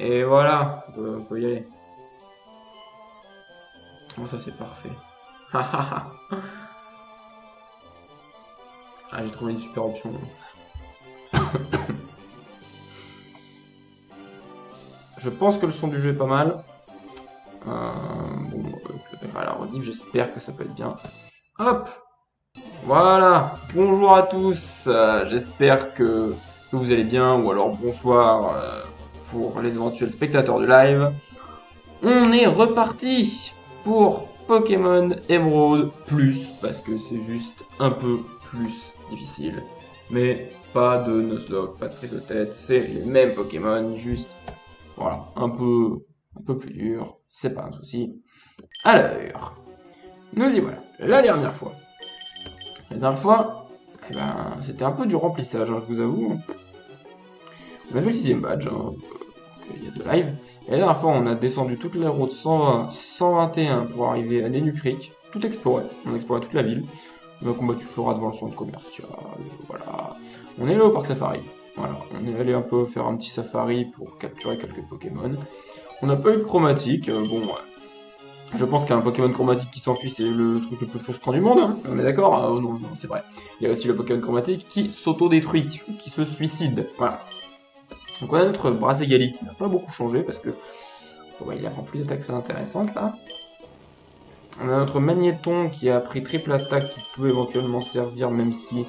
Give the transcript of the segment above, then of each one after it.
Et voilà, on peut y aller. Bon, ça c'est parfait. Ah, j'ai trouvé une super option. Je pense que le son du jeu est pas mal. Bon, je le verrai à la rediff, j'espère que ça peut être bien. Hop, voilà, bonjour à tous, j'espère que vous allez bien, ou alors bonsoir pour les éventuels spectateurs du live. On est reparti pour Pokémon Emerald Plus, parce que c'est juste un peu plus difficile. Mais pas de Nuzlocke, pas de prise de tête, c'est les mêmes Pokémon, juste, voilà, un peu plus dur, c'est pas un souci. Alors, nous y voilà, la dernière fois. La dernière fois, eh ben, c'était un peu du remplissage, hein, je vous avoue. On a fait le 6ème badge, hein, donc il y a deux lives. Et la dernière fois, on a descendu toute la route 120, 121 pour arriver à Nenu Creek, tout exploré. On a exploré toute la ville. On a combattu Flora devant le centre commercial, voilà. On est allé au parc safari. Voilà, on est allé un peu faire un petit safari pour capturer quelques Pokémon. On n'a pas eu de chromatique, bon, je pense qu'un Pokémon chromatique qui s'enfuit, c'est le truc le plus frustrant du monde, hein. On est d'accord? Oh non, non, c'est vrai. Il y a aussi le Pokémon chromatique qui s'auto-détruit, qui se suicide. Voilà. Donc on a notre Braségali qui n'a pas beaucoup changé parce que il a rempli d'attaques très intéressantes là. On a notre Magnéton qui a pris triple attaque qui peut éventuellement servir même si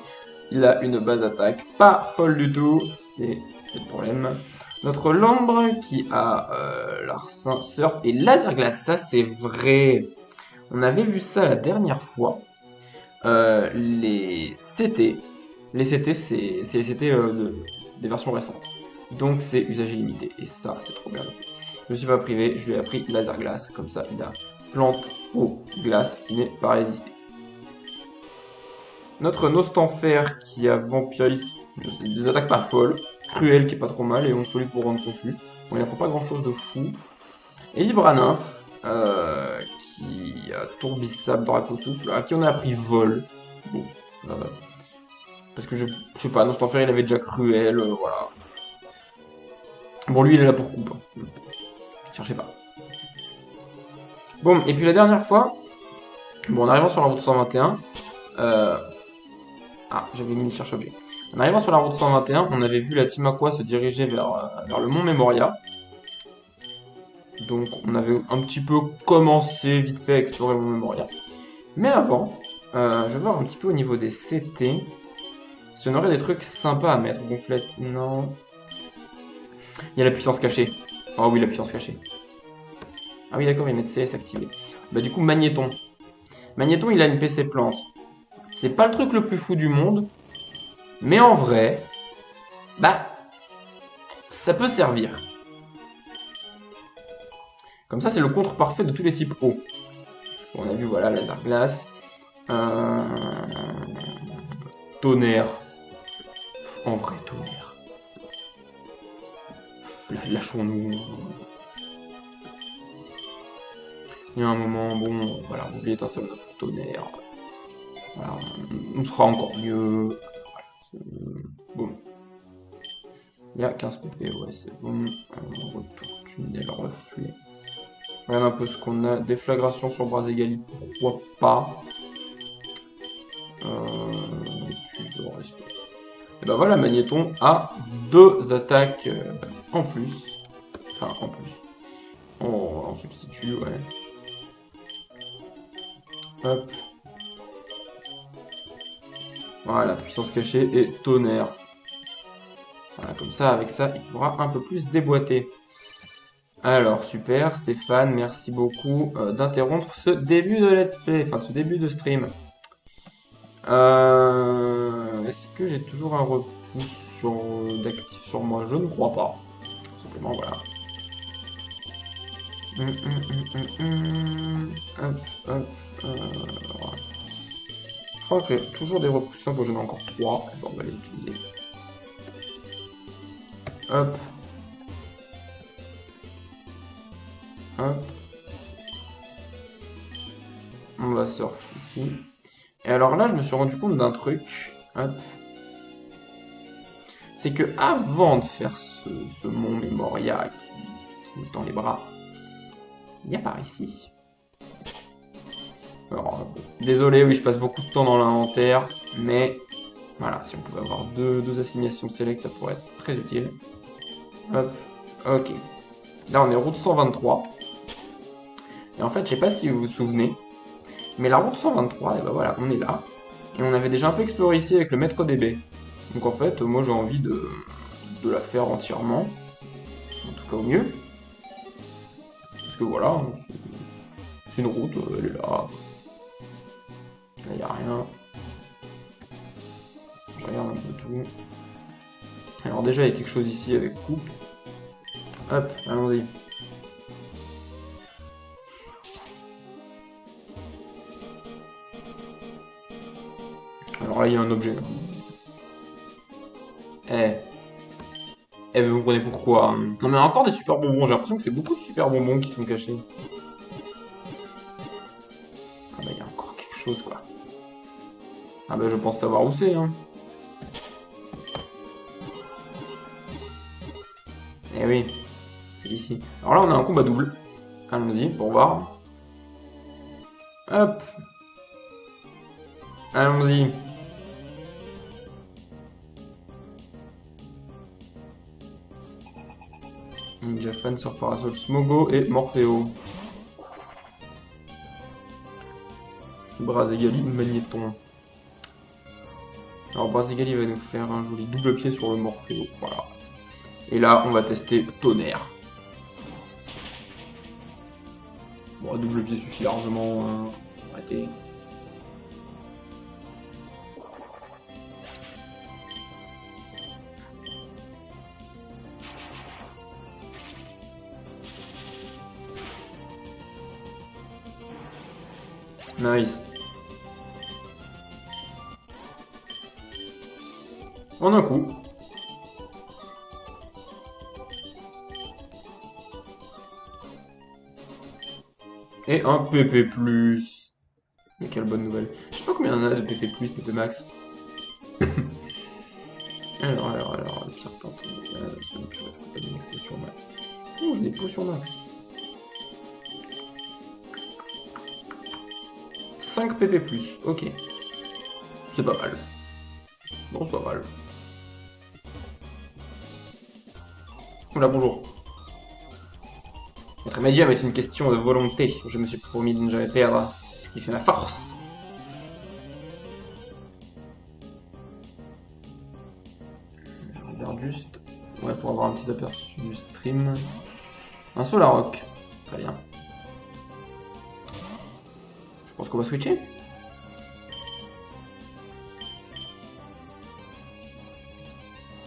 il a une base attaque pas folle du tout. C'est le problème. Notre Lambre qui a Larcin, Surf et Laser Glace. Ça c'est vrai. On avait vu ça la dernière fois. Les CT. Les CT, c'est les CT des versions récentes. Donc c'est usage illimité. Et ça, c'est trop bien. Je ne suis pas privé, je lui ai appris laser glace. Comme ça, il a plante eau glace qui n'est pas résistée. Notre Nostanfer qui a vampirisme, des attaques pas folles. Cruel qui est pas trop mal et on solide pour rendre confus. Bon, il n'apprend pas grand chose de fou. Et Vibrannymph, qui a Tourbillsap, Dracosouffle, à qui on a appris Vol. Bon, parce que je sais pas, Nostanfer il avait déjà Cruel, voilà. Bon, lui il est là pour coupe. Hein. Cherchez pas. Bon, et puis la dernière fois, bon, en arrivant sur la route 121, j'avais mis le cherche-objet. En arrivant sur la route 121, on avait vu la Team Aqua se diriger vers le mont Memoria. Donc on avait un petit peu commencé vite fait à explorer le mont Memoria. Mais avant, je vais voir un petit peu au niveau des CT. Si on aurait des trucs sympas à mettre. Gonflette, non. Il y a la puissance cachée. Oh oui, la puissance cachée. Ah oui, d'accord, ils mettent CS activé. Bah du coup, Magnéton. Magnéton, il a une PC plante. C'est pas le truc le plus fou du monde. Mais en vrai, bah, ça peut servir. Comme ça, c'est le contre parfait de tous les types eau. Bon, on a vu, voilà, laser glace. Tonnerre. En vrai, tonnerre. Lâchons-nous. Il y a un moment, bon, voilà, on oublie d'éteindre notre tonnerre. Voilà, on sera encore mieux. Voilà, bon. Il y a 15 pp, ouais, c'est bon. Retour tunnel reflet. Regarde un peu ce qu'on a. Déflagration sur Braségali, pourquoi pas. Et bah voilà, Magnéton a 2 attaques en plus. Enfin, en plus. En substitut, ouais. Hop. Voilà, puissance cachée et tonnerre. Voilà, comme ça, avec ça, il pourra un peu plus déboîter. Alors, super, Stéphane, merci beaucoup d'interrompre ce début de let's play, enfin ce début de stream. Est-ce que j'ai toujours un repousse d'actif sur moi? Je ne crois pas. Tout simplement, voilà. Hop, hop, voilà. Je crois que j'ai toujours des repoussants, j'en ai encore 3. Bon, on va les utiliser. Hop. Hop. On va surf ici. Et alors là, je me suis rendu compte d'un truc. Hop. C'est que avant de faire ce mont Memoria Il me tend les bras. Il y a par ici. Alors, désolé, oui, je passe beaucoup de temps dans l'inventaire, mais voilà, si on pouvait avoir deux assignations select, ça pourrait être très utile. Hop, ok. Là, on est route 123. Et en fait, je sais pas si vous vous souvenez, mais la route 123, et ben voilà, on est là. Et on avait déjà un peu exploré ici avec le maître DB. Donc en fait, moi j'ai envie de la faire entièrement. En tout cas au mieux. Parce que voilà, c'est une route, elle est là. Là, il n'y a rien. Je regarde un peu tout. Alors déjà, il y a quelque chose ici avec coupe. Hop, allons-y. Alors là, il y a un objet. Eh. Eh, mais vous comprenez pourquoi, hein. Non mais encore des super bonbons, j'ai l'impression que c'est beaucoup de super bonbons qui sont cachés. Ah bah il y a encore quelque chose quoi. Ah bah je pense savoir où c'est, hein. Eh oui, c'est ici. Alors là on a un combat double. Allons-y, pour voir. Hop. Allons-y. Ninja Fan sur Parasol Smogo et Morpheo. Brazegali Magnéton. Alors Brazegali va nous faire un joli double pied sur le Morpheo. Voilà. Et là, on va tester Tonnerre. Bon, double pied suffit largement. Arrêtez. Nice. En un coup. Et un PP+. Mais quelle bonne nouvelle. Je sais pas combien il y en a de PP+, PP Max. alors, le pire plante. Pas une potion max. Oh, j'ai des potions max. 5 PP+, ok. C'est pas mal. Non, c'est pas mal. Oula, bonjour. Notre médium est une question de volonté. Je me suis promis de ne jamais perdre ce qui fait ma force. Je regarde juste. Ouais, pour avoir un petit aperçu du stream. Un Solarrock. Très bien. Je pense qu'on va switcher.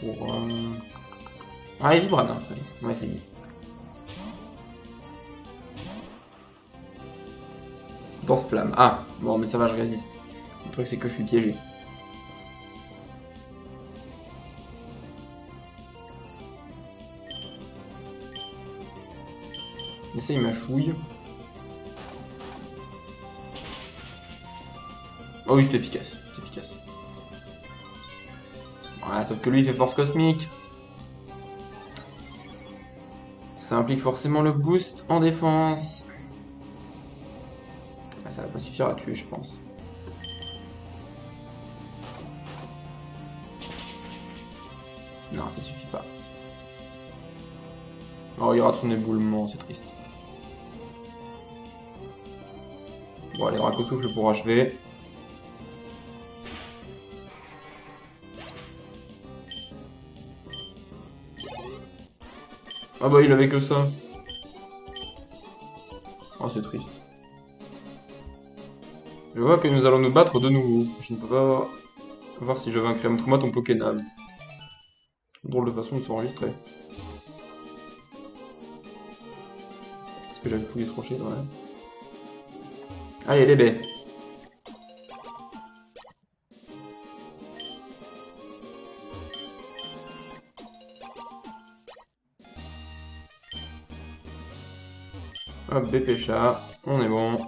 Pour... Ah, il vibre, non, on va essayer. Danse flamme. Ah, bon, mais ça va, je résiste. Le truc, c'est que je suis piégé. Essaye ma chouille. Oh oui, c'est efficace. C'est efficace. Voilà, sauf que lui, il fait force cosmique. Ça implique forcément le boost en défense. Ah, ça va pas suffire à tuer, je pense. Non, ça suffit pas. Oh, il rate son éboulement, c'est triste. Bon, allez, Draco souffle pour achever. Ah bah, il avait que ça. Oh, c'est triste. Je vois que nous allons nous battre de nouveau. Je ne peux pas voir si je vaincrai. Montre-moi ton Pokénam. Drôle de façon de s'enregistrer. Est-ce que j'avais fouillé trop chier? Ouais. Allez, les baies. Hop, Bépécha. On est bon.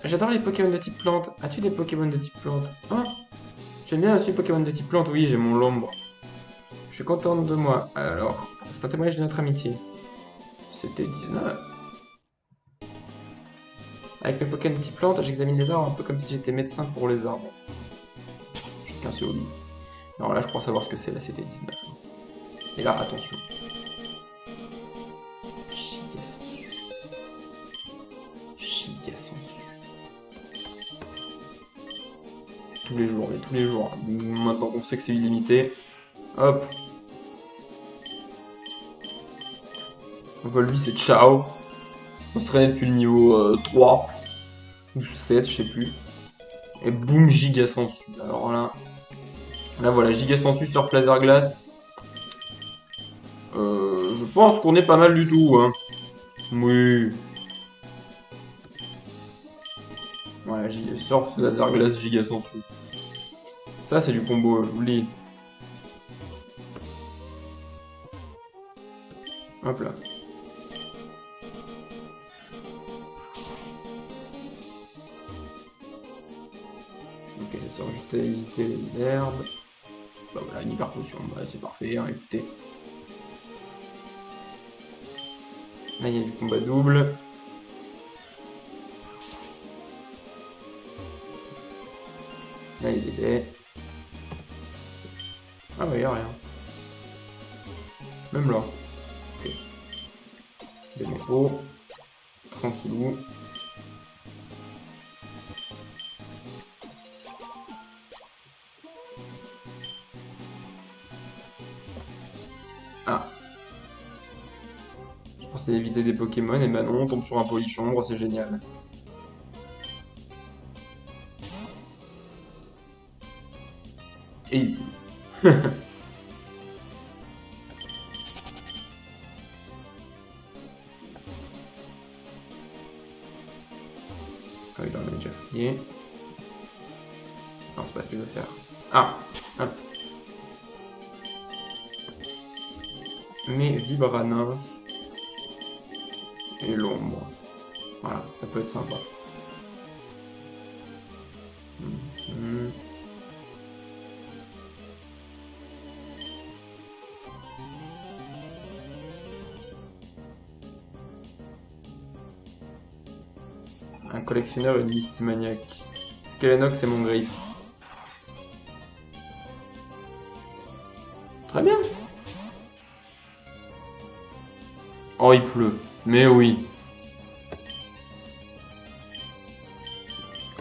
J'adore les Pokémon de type plante. As-tu des Pokémon de type plante? Oh, j'aime bien aussi les Pokémon de type plante. Oui, j'ai mon Lombre. suis contente de moi. Alors, c'est un témoignage de notre amitié. C'était 19. Avec mes Pokémon petits plantes, j'examine les arbres un peu comme si j'étais médecin pour les arbres. Chacun ses hobbies. Alors là, je crois savoir ce que c'est, là, c'était 19. Et là, attention. Giga sensu. Giga sensu. Tous les jours, mais tous les jours. Maintenant qu'on sait que c'est illimité. Hop. Volvi, c'est ciao. On se traînait depuis le niveau 3 ou 7, je sais plus. Et boum, giga sensu. Alors là voilà, giga sensu sur Laser Glace. Je pense qu'on est pas mal du tout, hein. Oui. Voilà, surf, Laser Glace, giga sensu. Ça, c'est du combo, je vous le dis. Hop là. Ok, ça sert juste à éviter les herbes. Bah voilà, une hyper potion, bah c'est parfait, hein, écoutez. Là, il y a du combat double. Là, il y a des baies. Ah bah, il y a rien. Même là. Ok. Des métaux. Tranquillou. Ah. Je pensais éviter des Pokémon, et bah non, on tombe sur un Polichombre, c'est génial. Et ah oui, là, on a déjà fouillé. Non, c'est pas ce que je veux faire. Ah, hop. Mais Vibrana et l'ombre. Voilà, ça peut être sympa. Mhm. Un collectionneur et une mystimaniaque. Skelenox et mon griffe. Très bien. Oh, il pleut. Mais oui.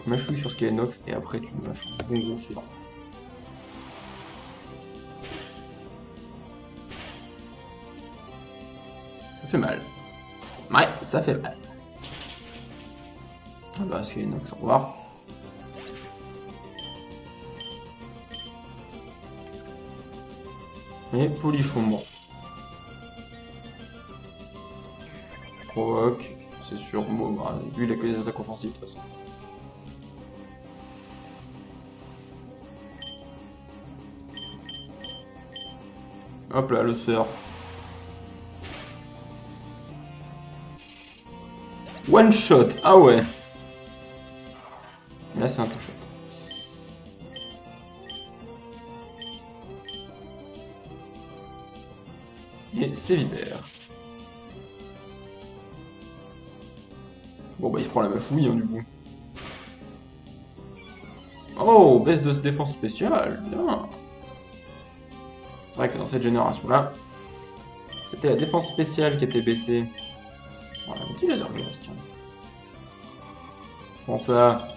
Mâchouille sur Skelenox et après tu mâches un bon gros surf. Ça fait mal. Ouais, ça fait mal. Ah bah, Skelenox, au revoir. Et Polichombre. Provoque. C'est sûr, bon, bah, lui il a que des attaques offensives de toute façon. Hop là, le surf. One shot, ah ouais. Là c'est un two shot. Et c'est vipère. Bon bah il se prend la mâchouille hein, du coup. Oh, baisse de défense spéciale, bien. C'est vrai que dans cette génération-là, c'était la défense spéciale qui était baissée. Voilà, un petit laser glace, tiens. Comment ça?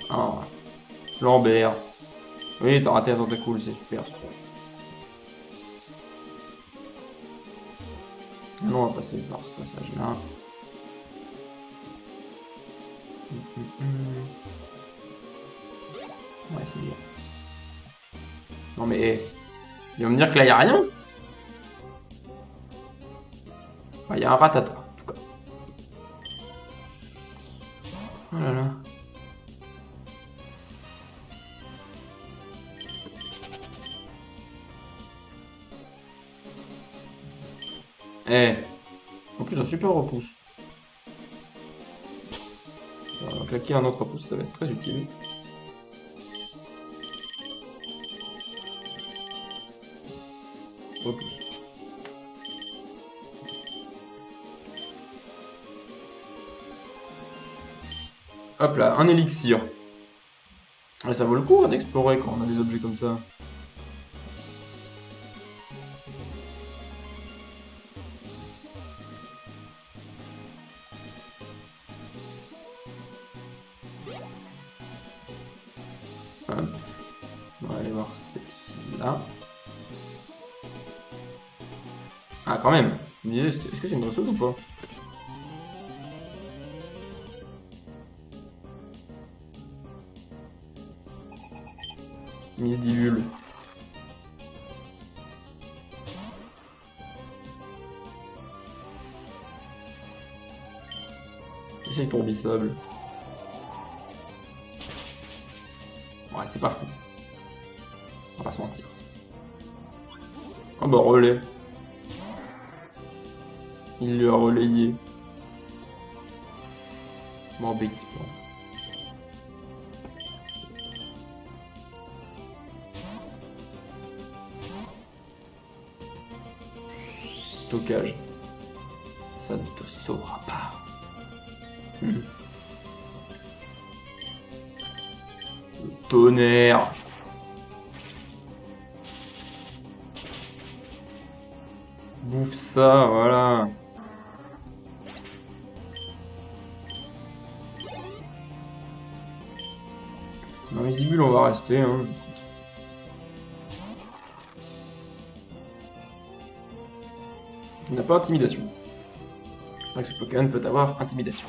Ah, Lambert. Oui, t'as raté un tentacule, c'est super, super. Non, on va passer par ce passage-là. Ouais, c'est bien. Non mais, il va me dire que là, y a rien? Il y a un ratata, en tout cas. Oh là là. Eh, en plus un super repousse. On va claquer un autre repousse, ça va être très utile. Repousse. Hop là, un élixir. Et ça vaut le coup hein, d'explorer quand on a des objets comme ça. Hop. On va aller voir cette fille-là. Ah, quand même. Je me disais, est-ce que c'est une dresseuse ou pas? Miss Divule. Essaye tourbissable. Ouais, c'est pas fou. On va pas se mentir. Ah bah relais. Il lui a relayé. Bon, bêtise. Stockage. Ça ne te sauvera pas. Le tonnerre. Bouffe ça, voilà. Dans les bulles, on va rester. Hein. On n'a pas intimidation. Donc ce Pokémon peut avoir intimidation.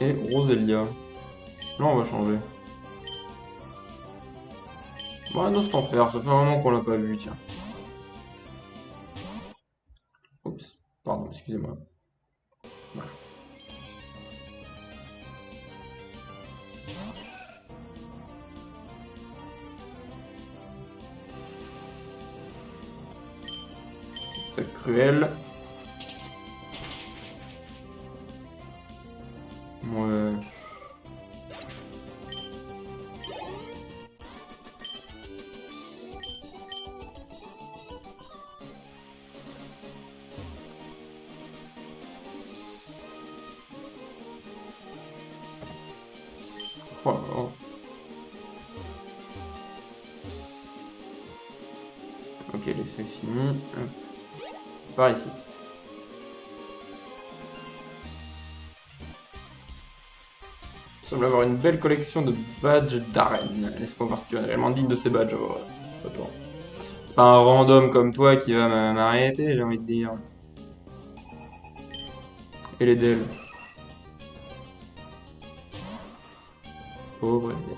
Et Roselia. Là, on va changer. Bon, non, c'est en faire. Ça fait un moment qu'on l'a pas vu, tiens. Oups. Pardon, excusez-moi. Voilà. C'est cruel. Ouais. Oh là là. Ok, l'effet est fini. Hop. Par ici. Il semble avoir une belle collection de badges d'arène. Laisse-moi voir si tu es réellement digne de ces badges. Oh, attends. C'est pas un random comme toi qui va m'arrêter, j'ai envie de dire. Et les Dells. Pauvre Edel.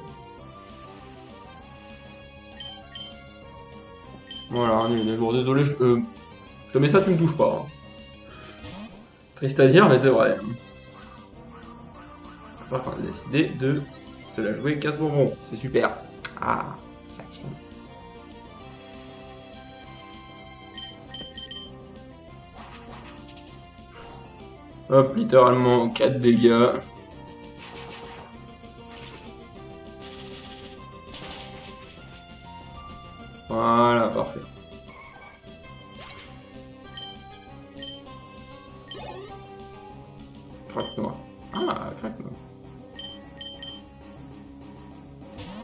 Voilà, on est des jours. Désolé, je te mets ça, tu me touches pas. Hein. Triste à dire, mais c'est vrai. Par contre, on a décidé de se la jouer casse-bonbon. C'est super. Ah, sacré. Hop, littéralement 4 dégâts. Voilà, parfait. Craque noir. Ah, craque noir.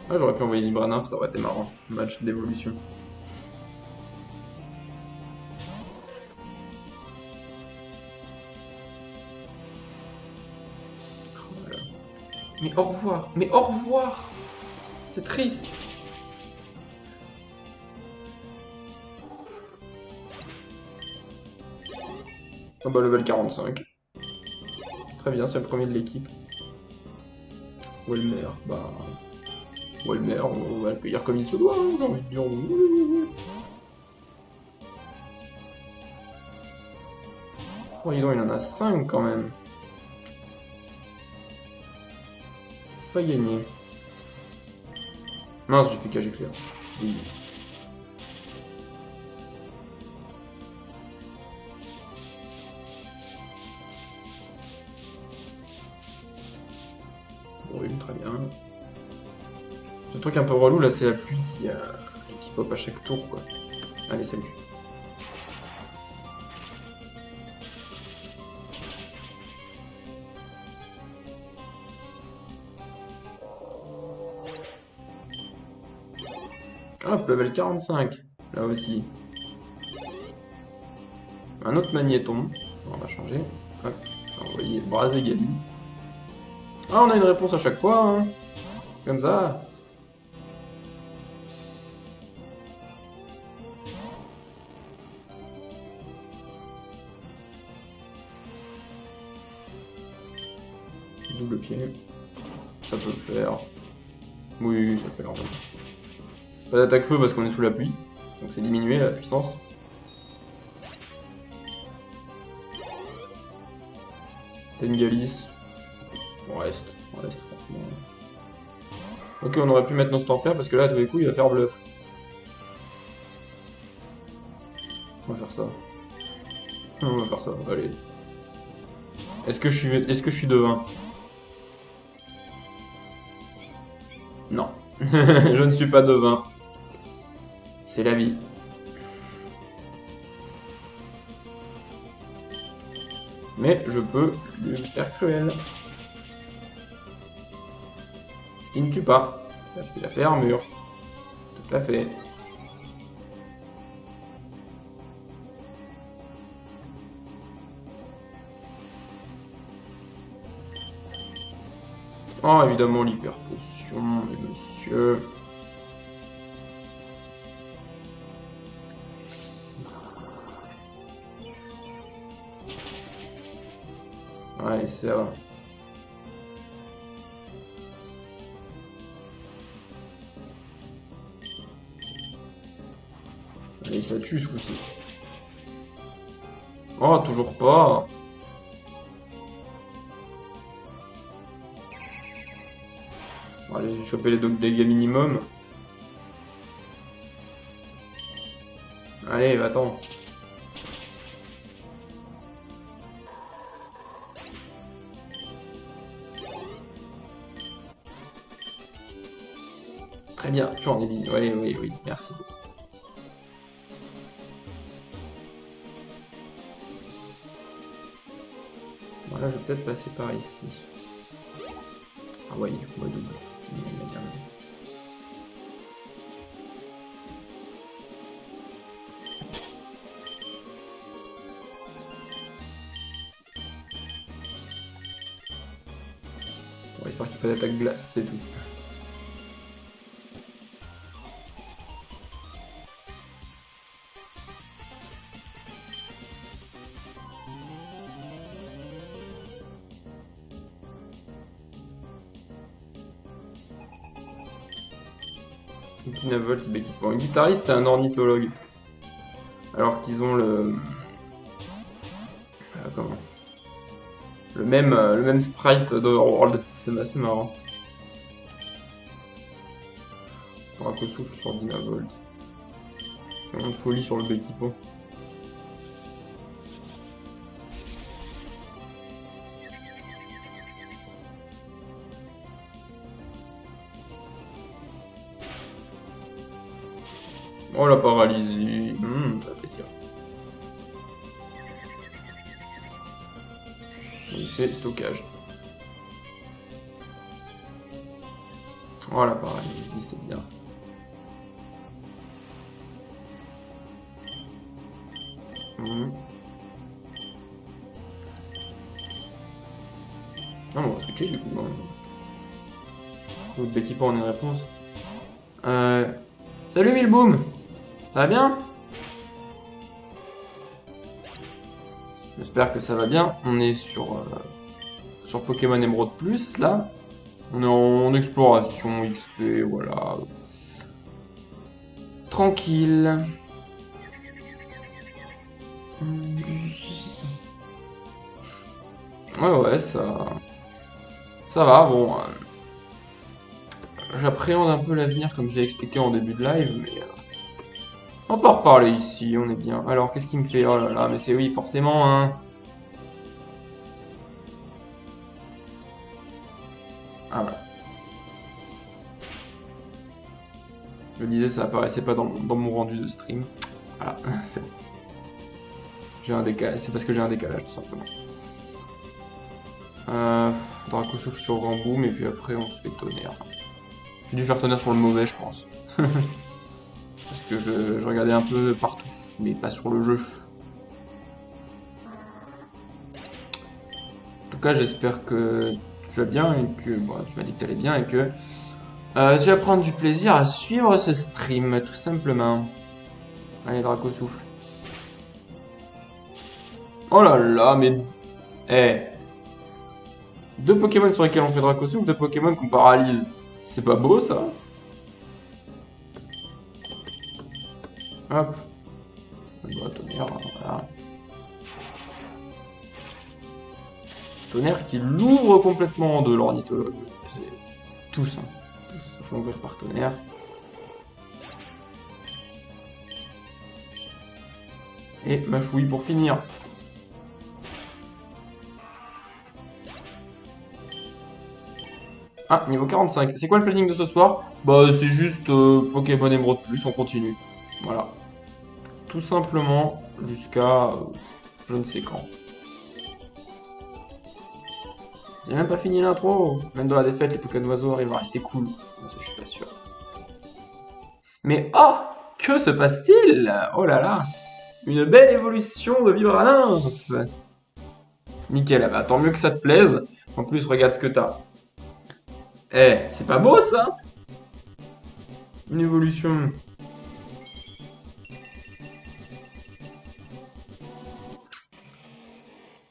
Ah, j'aurais pu envoyer Librana, ça aurait été marrant. Match d'évolution. Voilà. Mais au revoir, mais au revoir. C'est triste. Ah bah level 45. Très bien, c'est le premier de l'équipe. Welmer, bah... Welmer, on va l'accueillir comme il se doit, hein, j'ai envie de dire. Oh, dis donc, il en a 5 quand même. pas gagné. Mince, j'ai fait cage éclair. Oui. Brûle, très bien. Ce truc un peu relou là, c'est la pluie qui pop à chaque tour quoi. Allez, salut. Hop, level 45, là aussi. Un autre magnéton. On va changer. Hop, on va envoyer Braser Gali. Ah, on a une réponse à chaque fois, hein. Comme ça. Double pied. Ça peut le faire. Oui, ça fait largement. Pas d'attaque feu parce qu'on est sous la pluie. Donc c'est diminué la puissance. Tengalis. On reste, franchement. Ok, on aurait pu mettre notre enfer parce que là, à tous les coups, il va faire bluff. On va faire ça. On va faire ça, allez. Est-ce que je suis devin? Non. Je ne suis pas devin. C'est la vie. Mais je peux lui faire cruel. Il ne tue pas. Parce qu'il a fait armure. Tout à fait. Oh, évidemment, l'hyper potion, monsieur. Ouais, ça va. Allez, ça tue ce coup-ci. Oh, toujours pas. Bon, allez, j'ai chopé les dégâts minimum. Allez, va-t'en. Très bien, tu en es dit. Oui, oui, oui, merci beaucoup. Voilà, je vais peut-être passer par ici. Ah ouais, moi double. Bon, j'espère qu'il n'y a pas d'attaque glace, c'est tout. Volt d'équipement. Un guitariste et un ornithologue. Alors qu'ils ont comment le même sprite d'Overworld. C'est assez marrant. Braco souffle sur Dynavolt. Une folie sur le Bekipo. Oh la paralysie, ça fait plaisir. Il fait stockage. Oh la paralysie, c'est bien ça. Non, on va switcher du coup. L'autre Betty pas en une réponse. Salut Milboom! Ça va bien? J'espère que ça va bien. On est sur Pokémon Emerald Plus là. On est en exploration XP, voilà. Tranquille. Ouais, ça va, bon. j'appréhende un peu l'avenir comme je l'ai expliqué en début de live, mais on va pas en reparler ici, on est bien. Alors, qu'est-ce qu'il me fait? Oh là là, mais c'est oui, forcément, hein. Ah voilà. Je me disais, ça apparaissait pas dans mon rendu de stream. Voilà, c'est bon. J'ai un décalage, c'est parce que j'ai un décalage, tout simplement. Draco souffle sur Ramboum, et puis après on se fait tonnerre. J'ai dû faire tonnerre sur le mauvais, je pense. Parce que je regardais un peu partout, mais pas sur le jeu. En tout cas, j'espère que tu vas bien et que bon, tu m'as dit que tu allais bien et que tu vas prendre du plaisir à suivre ce stream, tout simplement. Allez, Draco souffle. Oh là là, mais... Eh, deux Pokémon sur lesquels on fait Draco souffle, deux Pokémon qu'on paralyse. C'est pas beau, ça? Hop. Bah, tonnerre, voilà. Tonnerre qui l'ouvre complètement en deux, l'ornithologue. C'est tous, hein. Tous se font ouvrir par tonnerre. Et Machouille pour finir. Ah, niveau 45. C'est quoi le planning de ce soir? Bah, c'est juste Pokémon Emerald Plus, on continue. Voilà. Tout simplement jusqu'à je ne sais quand. J'ai même pas fini l'intro. Même dans la défaite, les Pokémon oiseaux arrivent à rester cool. Ça, je suis pas sûr. Mais oh, que se passe-t-il? Oh là là, une belle évolution de Vibranymph. Nickel, ah bah, tant mieux que ça te plaise. En plus, regarde ce que t'as. Eh, c'est pas beau ça? Une évolution.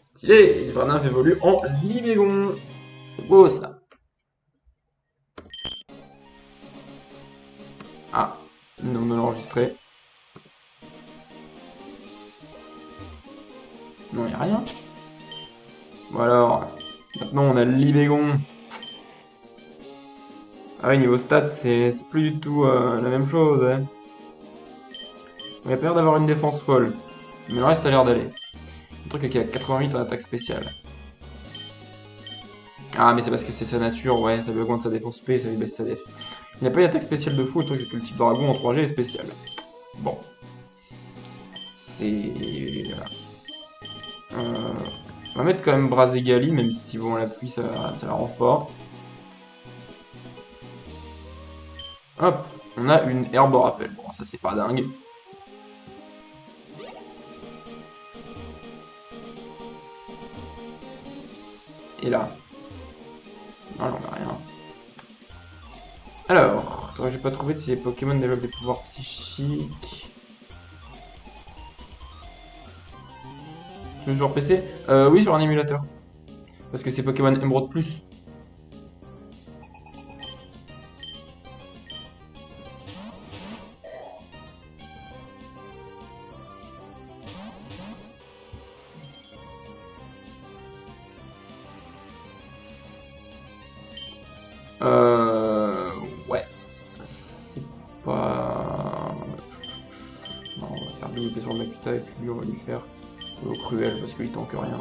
Stylé, Vibranymph évolue en Libégon. C'est beau ça. Ah, non, on l'a enregistré. Non, y a rien. Bon alors, maintenant on a le Libégon. Ah oui, niveau stats, c'est plus du tout la même chose. Hein. Il a pas l'air d'avoir une défense folle. Mais le reste a l'air d'aller. Le truc est qu'il a 88 en attaque spéciale. Ah, mais c'est parce que c'est sa nature, ouais, ça lui augmente sa défense P, ça lui baisse sa def. Il n'a pas une attaque spéciale de fou, le truc c'est que le type dragon en 3G est spécial. Bon. C'est... Voilà. On va mettre quand même Braségali, même si bon, la pluie ça l'arrange pas. Hop, on a une herbe rappel. Bon, ça c'est pas dingue. Et là. Non, on a rien. Alors, j'ai pas trouvé si les Pokémon développent des pouvoirs psychiques. Sur PC oui, sur un émulateur. Parce que c'est Pokémon Emerald Plus. Ouais. C'est pas... Non, on va faire développer sur le Makuta et puis lui on va lui faire au cruel parce qu'il tank rien.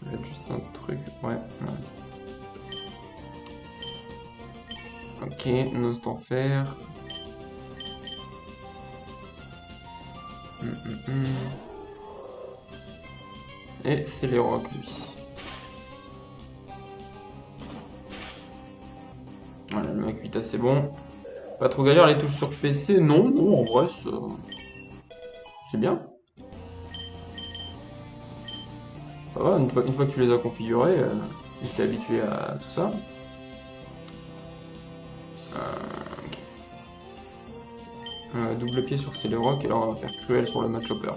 Je vais mettre juste un truc, ouais. Ok, nos enfer. Et c'est les rocs, lui. Voilà, le Makuta c'est bon. Pas trop galère les touches sur PC? Non, non, en vrai, c'est bien. Ça va, une fois que tu les as configurés, et que t'es habitué à tout ça. Ok. Double pied sur Celeroc, et là on va faire cruel sur le match hopper.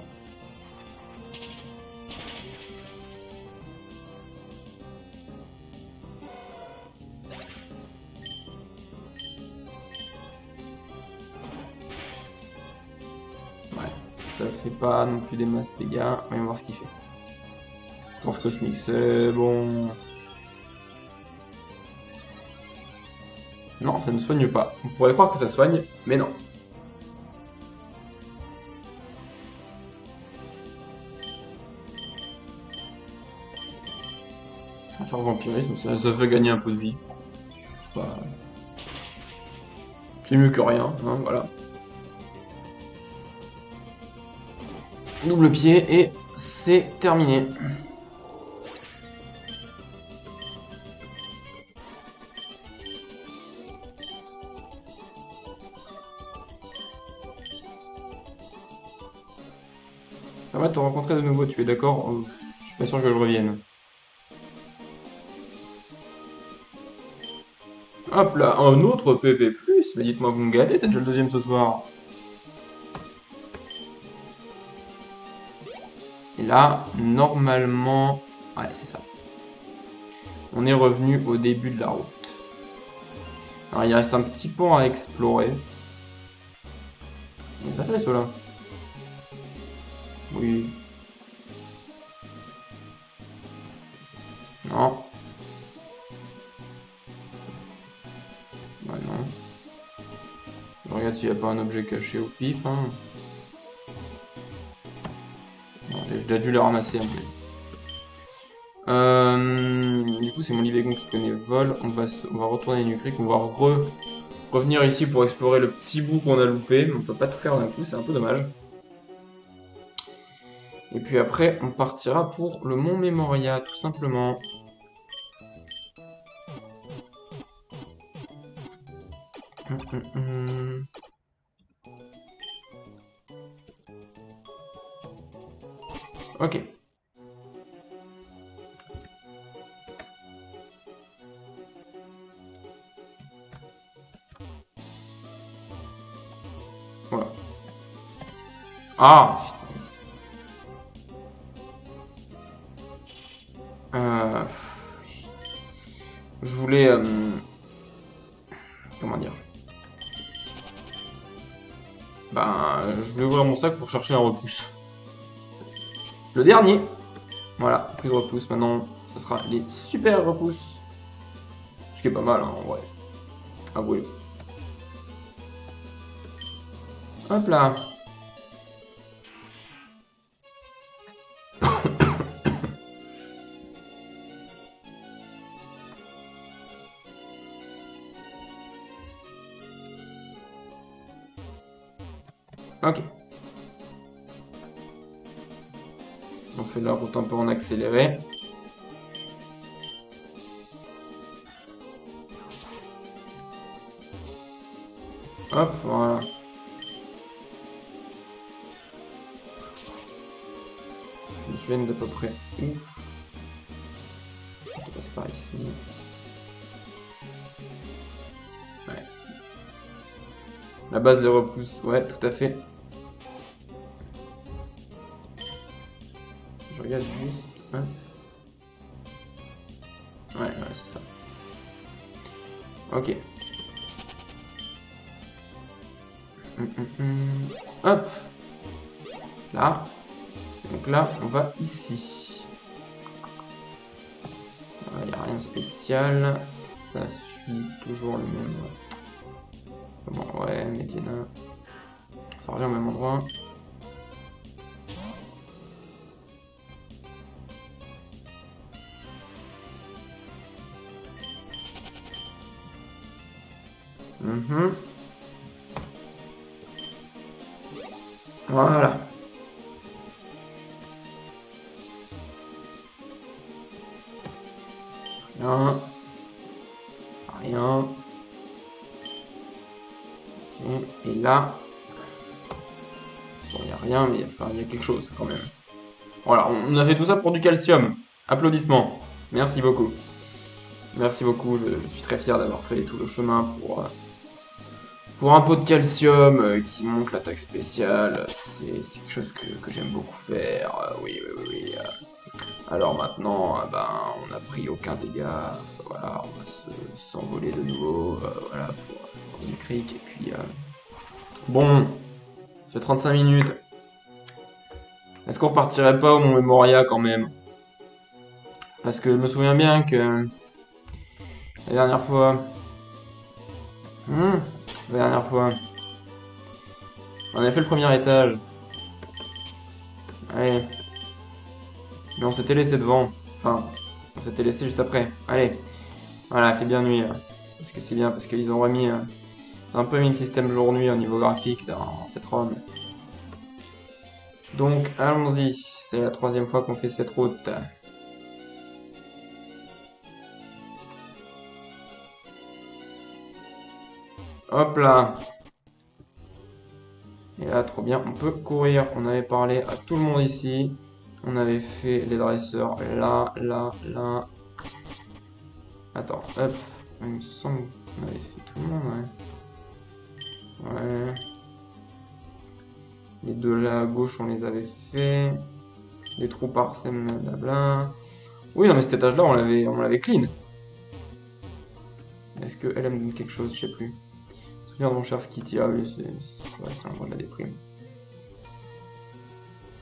Ouais, ça fait pas non plus des masses dégâts. Voyons voir ce qu'il fait. Force cosmique, c'est bon. Non, ça ne soigne pas. On pourrait croire que ça soigne, mais non. On va faire vampirisme, ça fait gagner un peu de vie. Bah, c'est mieux que rien, hein, voilà. Double pied et c'est terminé. Ça va te rencontrer de nouveau, tu es d'accord? Je suis pas sûr que je revienne. Hop là, un autre PP+, mais dites-moi, vous me gâtez, c'est déjà le deuxième ce soir. Et là, normalement... Ouais, c'est ça. On est revenu au début de la route. Alors, il reste un petit pont à explorer. On les a fait, ceux-là. Oui. Non. Bah non. Je regarde s'il n'y a pas un objet caché au pif. Hein. Bon, j'ai déjà dû les ramasser un peu. Du coup, c'est mon Livégon qui connaît vol. On va retourner à New Creek. On va revenir ici pour explorer le petit bout qu'on a loupé. Mais on peut pas tout faire d'un coup, c'est un peu dommage. Et puis après, on partira pour le Mont Memoria, tout simplement. Ok. Voilà. Ah, putain. Je voulais... comment dire? Ben, je voulais ouvrir mon sac pour chercher un repousse. Le dernier. Voilà, plus de repousse. Maintenant, ce sera les super repousses. Ce qui est pas mal, hein, en vrai. Avouez. Hop là. Ok. On fait la route un peu en accéléré. Hop, voilà. Je me souviens d'à peu près où. On passe par ici. Ouais. La base des repousses, ouais, tout à fait. Je regarde juste. Hop. Ouais, c'est ça. Ok. Hop. Là. Donc là, on va ici. Il n'y a rien de spécial. Ça suit toujours le même... Comment? Ouais, Medina. Ça revient au même endroit. Voilà. Rien. Rien. Et là... Bon, il n'y a rien, mais enfin, il y a quelque chose quand même. Voilà, on a fait tout ça pour du calcium. Applaudissements. Merci beaucoup. Merci beaucoup, je suis très fier d'avoir fait tout le chemin pour un pot de calcium qui monte l'attaque spéciale. C'est quelque chose que j'aime beaucoup faire. Oui. Alors maintenant, ben, on n'a pris aucun dégât. Voilà, on va s'envoler de nouveau. Voilà, pour une crique. Et puis, bon, ça fait 35 minutes. Est-ce qu'on repartirait pas au Mont Memoria quand même? Parce que je me souviens bien que la dernière fois, La dernière fois. On avait fait le premier étage. Allez. Mais on s'était laissé devant. Enfin, on s'était laissé juste après. Allez. Voilà, il fait bien nuit là. Parce que c'est bien, parce qu'ils ont remis un peu mis le système jour-nuit au niveau graphique dans cette ROM. Donc, allons-y. C'est la troisième fois qu'on fait cette route. Hop là. Et là, trop bien, on peut courir. On avait parlé à tout le monde ici. On avait fait les dresseurs là, là, là. Attends, hop. Il me semble qu'on avait fait tout le monde, ouais. Ouais. Les deux là à gauche, on les avait fait. Les trous parsèmes, blabla. Oui, non, mais cet étage-là, on l'avait clean. Est-ce qu'elle me donne quelque chose? Je sais plus. Souvenir de mon cher Skitty. Ah oui, c'est l'endroit de la déprime.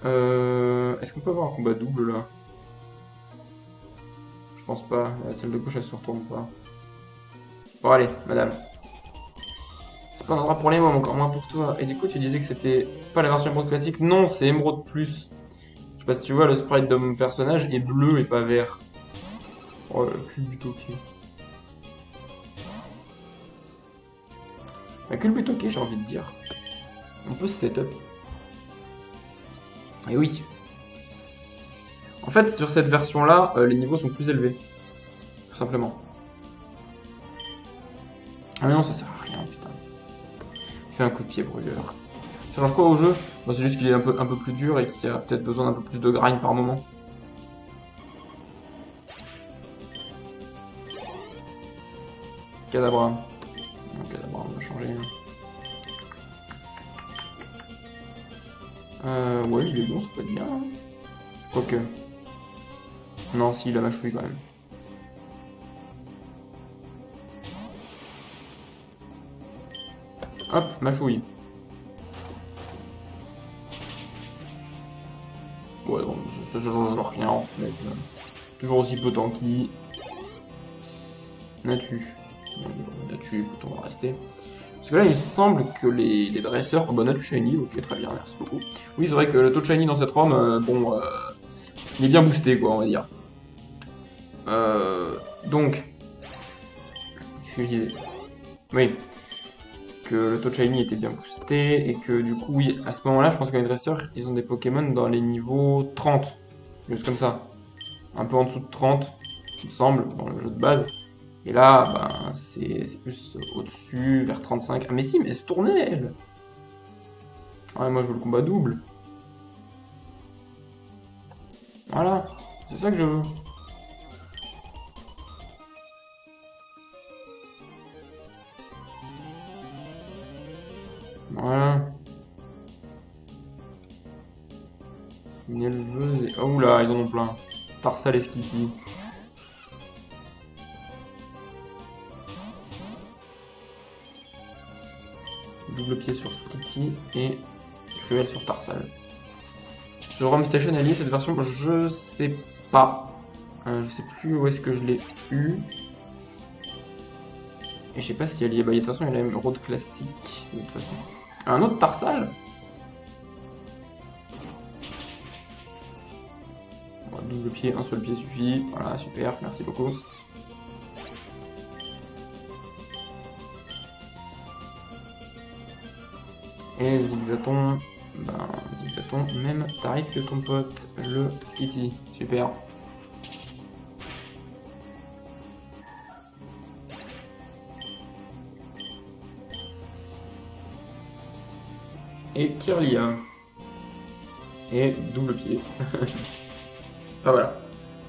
Est-ce qu'on peut avoir un combat double là? Je pense pas. La salle de gauche, elle se retourne pas. Bon, allez, madame. C'est pas un endroit pour les mômes, encore moins pour toi. Et du coup, tu disais que c'était pas la version émeraude classique. Non, c'est émeraude plus. Je sais pas si tu vois, le sprite de mon personnage est bleu et pas vert. Oh, le cul but ok. Bah, que le but ok, j'ai envie de dire. On peut se setup. Et oui. En fait, sur cette version-là, les niveaux sont plus élevés. Tout simplement. Ah mais non, ça sert à rien, putain. Fais un coup de pied brûleur. Ça change quoi au jeu? Bah, c'est juste qu'il est un peu plus dur et qu'il y a peut-être besoin d'un peu plus de grind par moment. Cadabra. Non, Cadabra, on va changer. Ouais, il est bon, ça peut être bien. Hein. Quoique. Non, si, il a mâchouille quand même. Hop, mâchouille. Ouais, bon, ça change rien en fait. Toujours aussi peu tanky. Natu. Natu, écoute, on va rester. Parce que là, il me semble que les dresseurs. Oh bah, Natu Shiny, ok, très bien, merci beaucoup. Oui, c'est vrai que le taux de Shiny dans cette ROM, bon, il est bien boosté, quoi, on va dire. Donc, qu'est-ce que je disais? Oui, que le taux de Shiny était bien boosté, et que du coup, oui, à ce moment-là, je pense que les dresseurs, ils ont des Pokémon dans les niveaux 30. Juste comme ça. Un peu en dessous de 30, il me semble, dans le jeu de base. Et là, ben, c'est plus au-dessus, vers 35. Ah mais si, mais elle se tournait, elle. Ouais, moi je veux le combat double. Voilà, c'est ça que je veux. Voilà. Une éleveuse et... Oh là, ils en ont plein. Tarsal et Skitty. Double pied sur Skitty et cruel sur Tarsal. Sur Rom Station Allié, cette version, je sais pas. Je sais plus où est-ce que je l'ai eu. Et je sais pas si elle y est. Bah, de toute façon, il y a la même road classique. De toute façon. Un autre Tarsal? Double pied, un seul pied suffit. Voilà, super, merci beaucoup. Et Zigzaton, ben Zigzaton, même tarif que ton pote, le Skitty. Super. Et Kirlia. Et double pied. Ah voilà.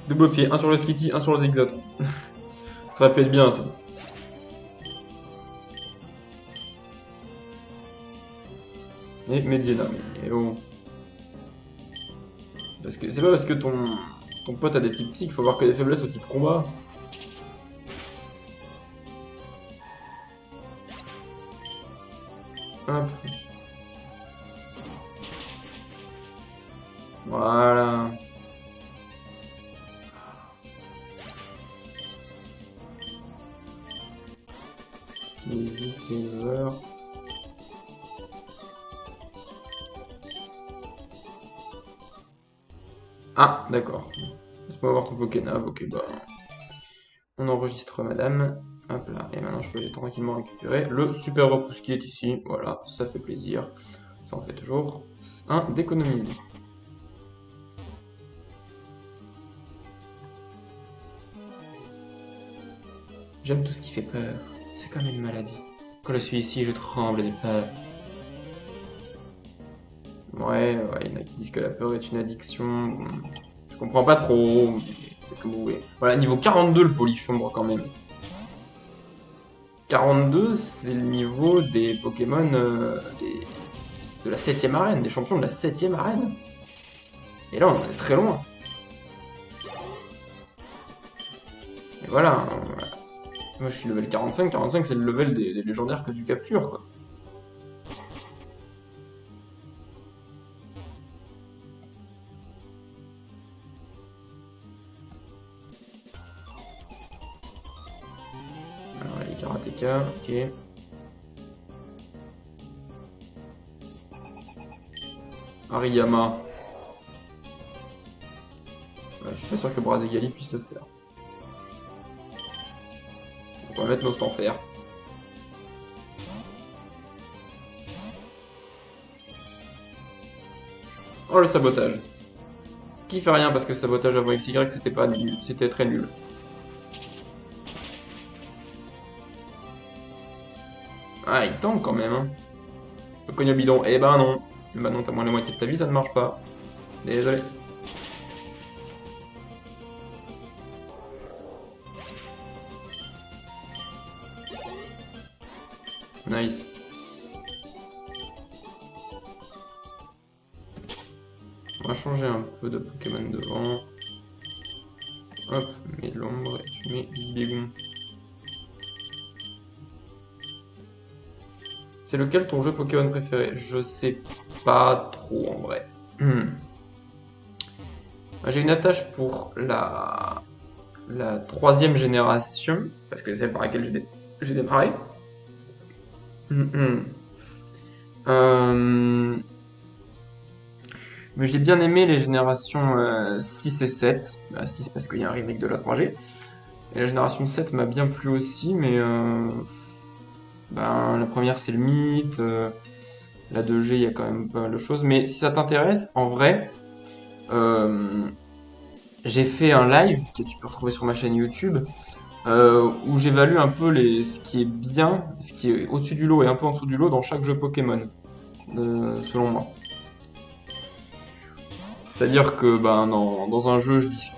Double pied, un sur le Skitty, un sur le Zigzaton. Ça aurait pu être bien ça. Et Mediena, mais oh. Parce que c'est pas parce que ton pote a des types psy qu'il faut avoir que des faiblesses au type combat. Hop. Voilà. éleveur. Ah, d'accord. Laisse-moi voir ton Pokénav. Ok, bah. On enregistre madame. Hop là. Et maintenant, je peux aller tranquillement récupérer le super repousse qui est ici. Voilà, ça fait plaisir. Ça en fait toujours un d'économiser. J'aime tout ce qui fait peur. C'est comme une maladie. Quand je suis ici, je tremble de peur. Ouais, il y en a qui disent que la peur est une addiction. Je comprends pas trop. Mais comme vous voulez. Voilà, niveau 42 le Polichombre quand même. 42, c'est le niveau des Pokémon de la 7ème arène, des champions de la 7ème arène. Et là, on en est très loin. Et voilà. Moi, je suis level 45. 45, c'est le level des légendaires que tu captures, quoi. Alors, les karatéka, ok. Hariyama. Je suis pas sûr que Brazegali puisse le faire. On va mettre nos enfer. Oh, le sabotage. Qui fait rien parce que sabotage avant XY c'était pas nul, c'était très nul. Ah, il tente quand même, hein. Le cogne bidon. Eh ben non. Eh ben non, t'as moins la moitié de ta vie, ça ne marche pas. Désolé. Nice. On va changer un peu de Pokémon devant. Hop, mets de l'ombre et tu mets Bigum. C'est lequel ton jeu Pokémon préféré? Je sais pas trop en vrai. J'ai une attache pour la 3ème génération, parce que c'est celle par laquelle j'ai démarré. Euh, Mais j'ai bien aimé les générations 6 et 7. Bah, 6 parce qu'il y a un remake de la 3G. Et la génération 7 m'a bien plu aussi, mais ben, la première c'est le mythe, la 2G il y a quand même pas mal de choses. Mais si ça t'intéresse, en vrai, euh, j'ai fait un live que tu peux retrouver sur ma chaîne YouTube, où j'évalue un peu ce qui est bien, ce qui est au-dessus du lot et un peu en dessous du lot dans chaque jeu Pokémon, selon moi. C'est-à-dire que ben, dans un jeu, je dis ce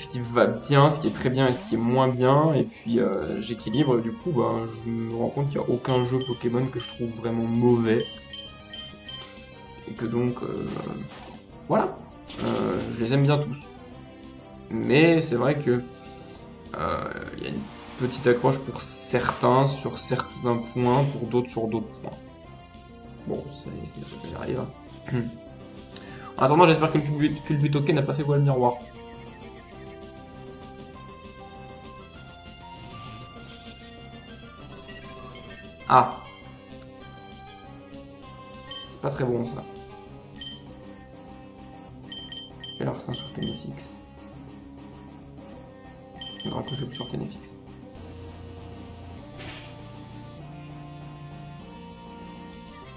qui va bien, ce qui est très bien et ce qui est moins bien, et puis j'équilibre, et du coup, ben, je me rends compte qu'il n'y a aucun jeu Pokémon que je trouve vraiment mauvais, et que donc, voilà, je les aime bien tous. Mais c'est vrai que il y a une petite accroche pour certains sur certains points, pour d'autres sur d'autres points. Bon, ça arrive. En attendant, j'espère que le Culbutoke n'a pas fait voile miroir. Ah, c'est pas très bon ça. Fais l'arsen sur Ténéfix. Dracozouf sur Ténéfix.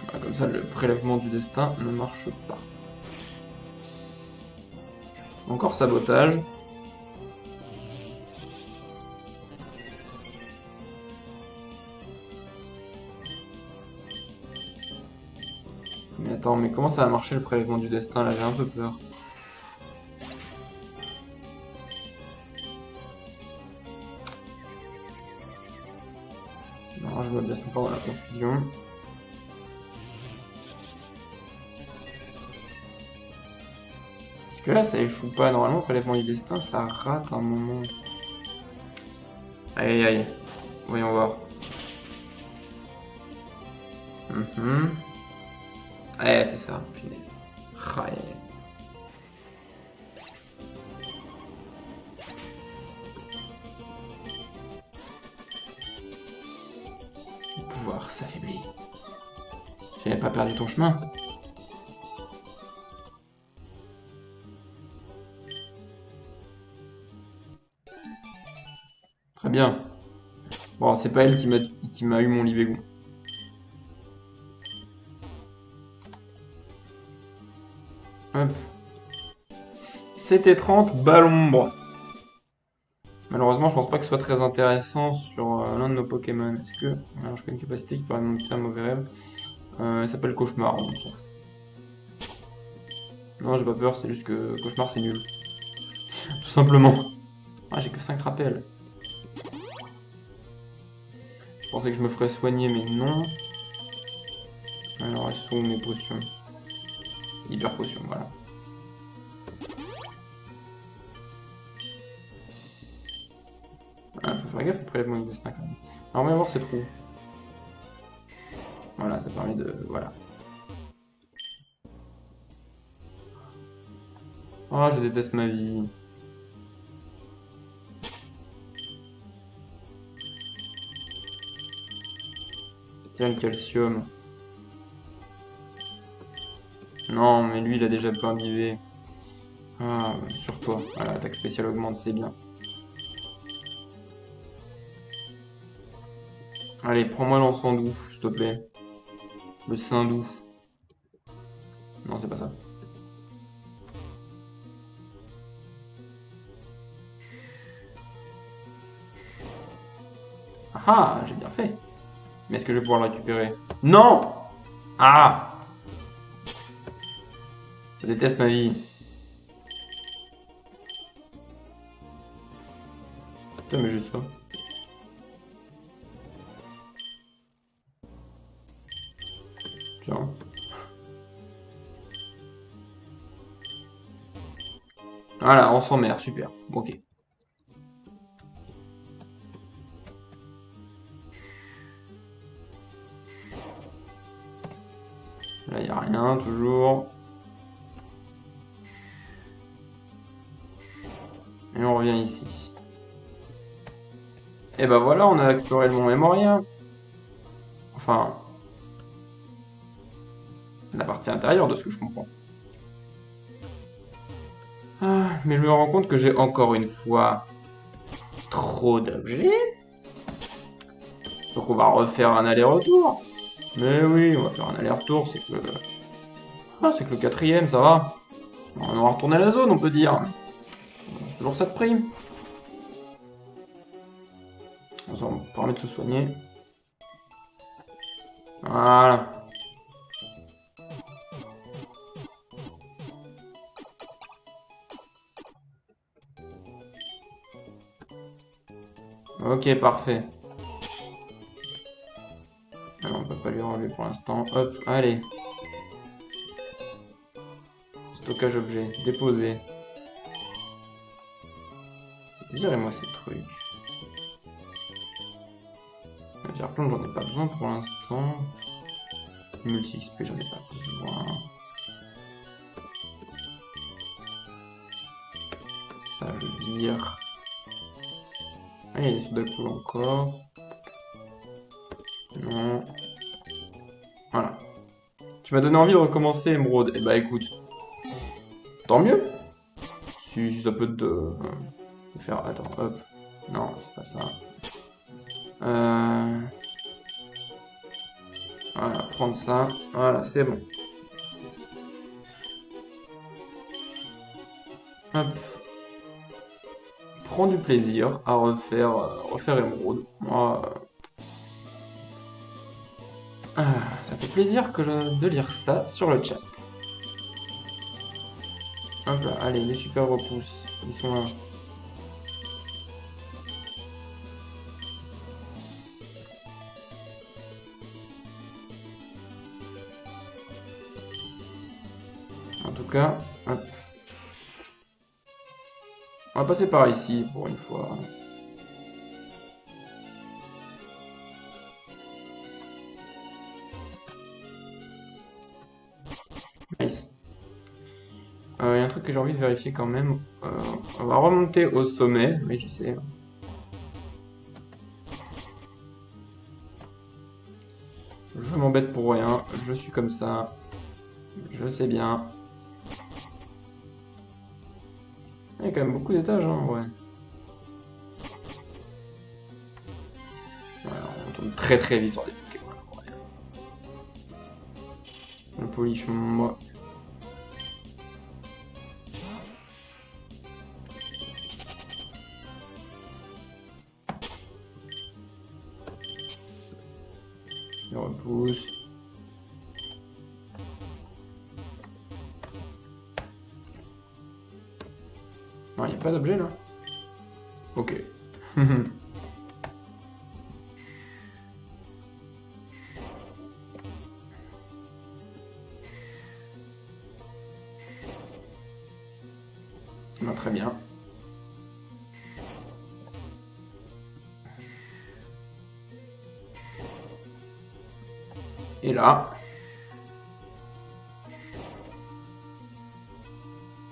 Voilà, comme ça, le prélèvement du destin ne marche pas. Encore sabotage. Mais attends, mais comment ça va marcher le prélèvement du destin là? J'ai un peu peur. Non, je me blesse encore dans la confusion. Parce que là, ça échoue pas. Normalement, le prélèvement du destin, ça rate un moment. Aïe aïe. Voyons voir. Ouais, c'est ça, punaise. Aïe, aïe. Pouvoir s'affaiblit. J'avais pas perdu ton chemin. Très bien. Bon, c'est pas elle qui m'a eu mon Libégou. Hop. C'était 30 Balombre. Malheureusement, je pense pas que ce soit très intéressant sur l'un de nos Pokémon. Est-ce que... Alors, je connais une capacité qui permet de monter un mauvais rêve. Elle s'appelle Cauchemar, on s'en fout. Non, j'ai pas peur, c'est juste que Cauchemar, c'est nul. Tout simplement. Ah, j'ai que 5 rappels. Je pensais que je me ferais soigner, mais non. Alors, elles sont où mes potions? Hyper potion, voilà. Ah, faut faire gaffe au prélèvement du destin quand même. Alors, on va voir ces trous. Voilà, ça permet de... Voilà. Oh, je déteste ma vie. Tiens, le calcium. Non, mais lui, il a déjà plein d'IV. Ah, sur toi. Voilà, attaque spéciale augmente, c'est bien. Allez, prends-moi l'encens doux, s'il te plaît. Le sein doux. Non, c'est pas ça. Ah, j'ai bien fait. Mais est-ce que je vais pouvoir le récupérer? Non! Ah! Je déteste ma vie. Putain, mais j'ai ça. Tiens. Voilà, on s'en mer, super. Ok. Là, il n'y a rien, toujours. Et on revient ici. Et bah voilà, on a exploré le mont Memoria. Enfin... la partie intérieure de ce que je comprends. Ah, mais je me rends compte que j'ai encore une fois trop d'objets. Donc on va refaire un aller-retour. Mais oui, on va faire un aller-retour, c'est que... Ah, c'est que le quatrième, ça va. On va retourner à la zone, on peut dire. C'est toujours ça de prime. Ça va permet de se soigner. Voilà. Ok, parfait. Alors, on peut pas lui enlever pour l'instant. Hop, allez. Stockage objet, déposer. Virez-moi ces trucs. La pierre plomb, j'en ai pas besoin pour l'instant. Multi-XP, j'en ai pas besoin. Ça, je vire. Ah, il y a des Sudoku encore. Non. Voilà. Tu m'as donné envie de recommencer, Emeraude. Eh bah écoute. Tant mieux. Si ça peut te faire... Attends, hop. Non, c'est pas ça. Voilà, prendre ça. Voilà, c'est bon. Hop. Prends du plaisir à refaire Emeraude. Moi, ça fait plaisir de lire ça sur le chat. Hop là, allez, les super repousses. Ils sont là. En tout cas, hop. On va passer par ici pour une fois. Nice. Il y a un truc que j'ai envie de vérifier quand même. On va remonter au sommet. Oui, je sais. m'embête pour rien. Je suis comme ça. Je sais bien. Il y a quand même beaucoup d'étages, hein, ouais. Voilà, on tourne très très vite sur des Pokémon. Ouais. Le Polichon, moi. Il repousse. Non, il n'y a pas d'objet là. Ok. Non, très bien. Et là.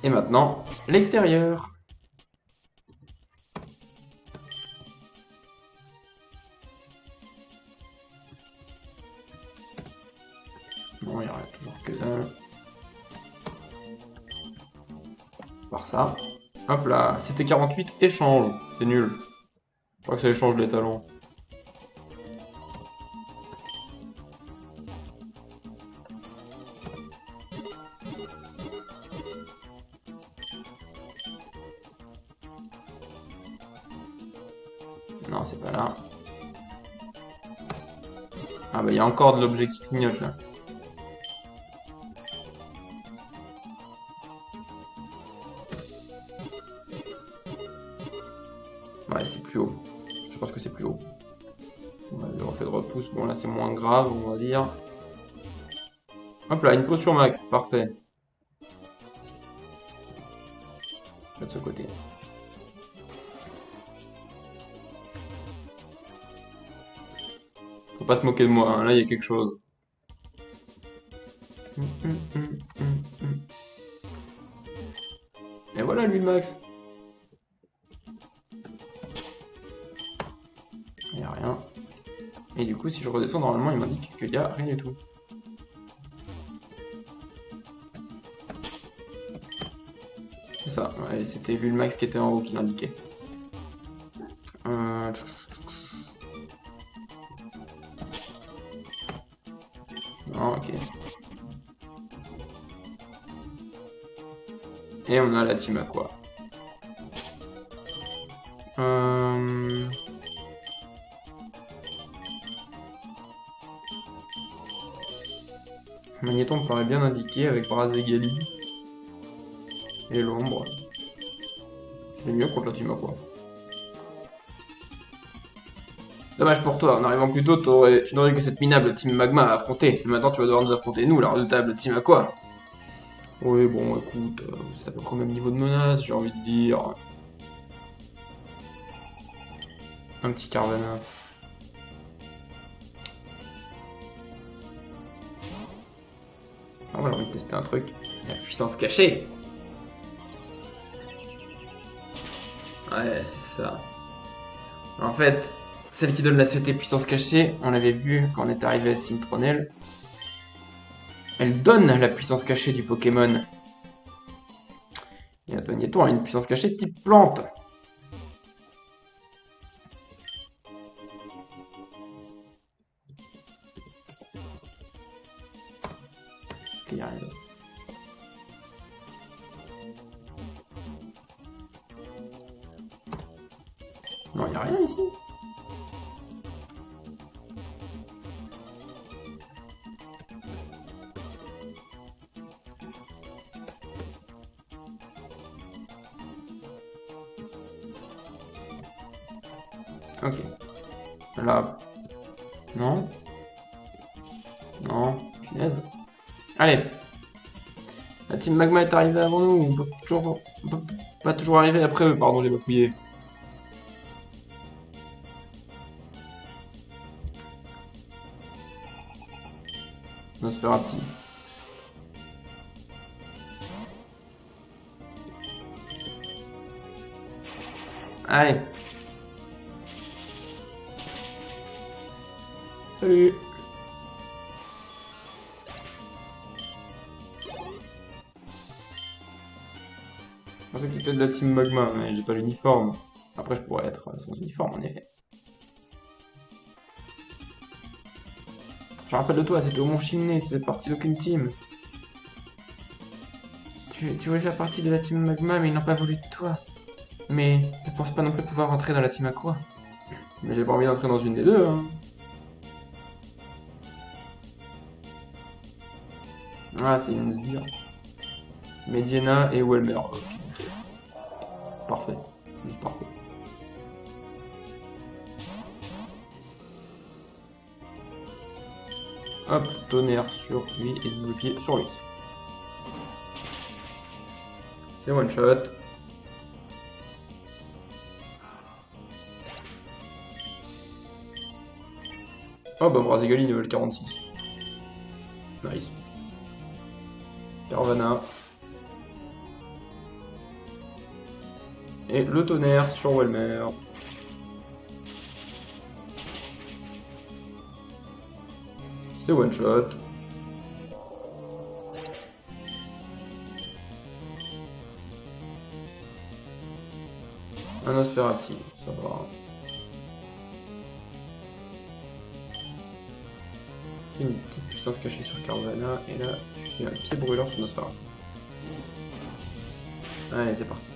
Et maintenant, l'extérieur. Bon, il y aura toujours que dalle. Par ça. Hop là, c'était 48, échange. C'est nul. Je crois que ça échange les talents. Non, c'est pas là. Ah bah il y a encore de l'objet qui clignote là. Ouais, c'est plus haut. Je pense que c'est plus haut. Ouais, le reflet de repousse, bon là c'est moins grave, on va dire. Hop là, une potion max, parfait. De ce côté. Faut pas se moquer de moi, hein. Là il y a quelque chose. Et voilà lui le max. Il n'y a rien. Et du coup si je redescends normalement il m'indique qu'il n'y a rien du tout. C'est ça, ouais, c'était lui le max qui était en haut qui l'indiquait. Non, ok. Et on a la team Aqua. Magnéton me paraît bien indiqué avec Brazegali et l'ombre. C'est mieux contre la team Aqua. Dommage pour toi, en arrivant plus tôt, tu n'aurais que cette minable team Magma à affronter. Et maintenant tu vas devoir nous affronter nous, la redoutable team Aqua. Oui, bon, écoute, c'est à peu près au même niveau de menace, j'ai envie de dire. Un petit Carvana. Ah ouais, j'ai envie de tester un truc. La puissance cachée. Ouais, c'est ça. En fait, celle qui donne la CT puissance cachée, on l'avait vu quand on est arrivé à Cintronel. Elle donne la puissance cachée du Pokémon. Et notre magnéton a une puissance cachée type plante. Il n'y a rien d'autre. Non, il n'y a rien ici. Ok. Là. Non. Non. Punaise. Allez. La team Magma est arrivée avant nous. On peut pas toujours arriver après eux. Pardon, j'ai bafouillé. Nosferatu. Allez. Salut. Je pensais que tu étais de la team Magma, mais j'ai pas l'uniforme. Après, je pourrais être sans uniforme, en effet. Je rappelle de toi, c'était au Mont Chimney, tu faisais partie d'aucune team. Tu voulais faire partie de la team Magma, mais ils n'ont pas voulu de toi. Mais ne pense pas non plus pouvoir rentrer dans la team Aqua. Mais j'ai pas envie d'entrer dans une des deux, hein. Ah, c'est une sbire. Mediana et Welmer. Ok. Parfait. Juste parfait. Hop, tonnerre sur lui et double pied sur lui. C'est one shot. Oh bah Brazigali level 46. Nice. Carvana. Et le tonnerre sur Welmer. C'est one shot. Un Nosferatu, ça va. Une petite puissance cachée sur Carvana. Et là, je fais un pied brûlant sur Nosferatu. Allez, c'est parti.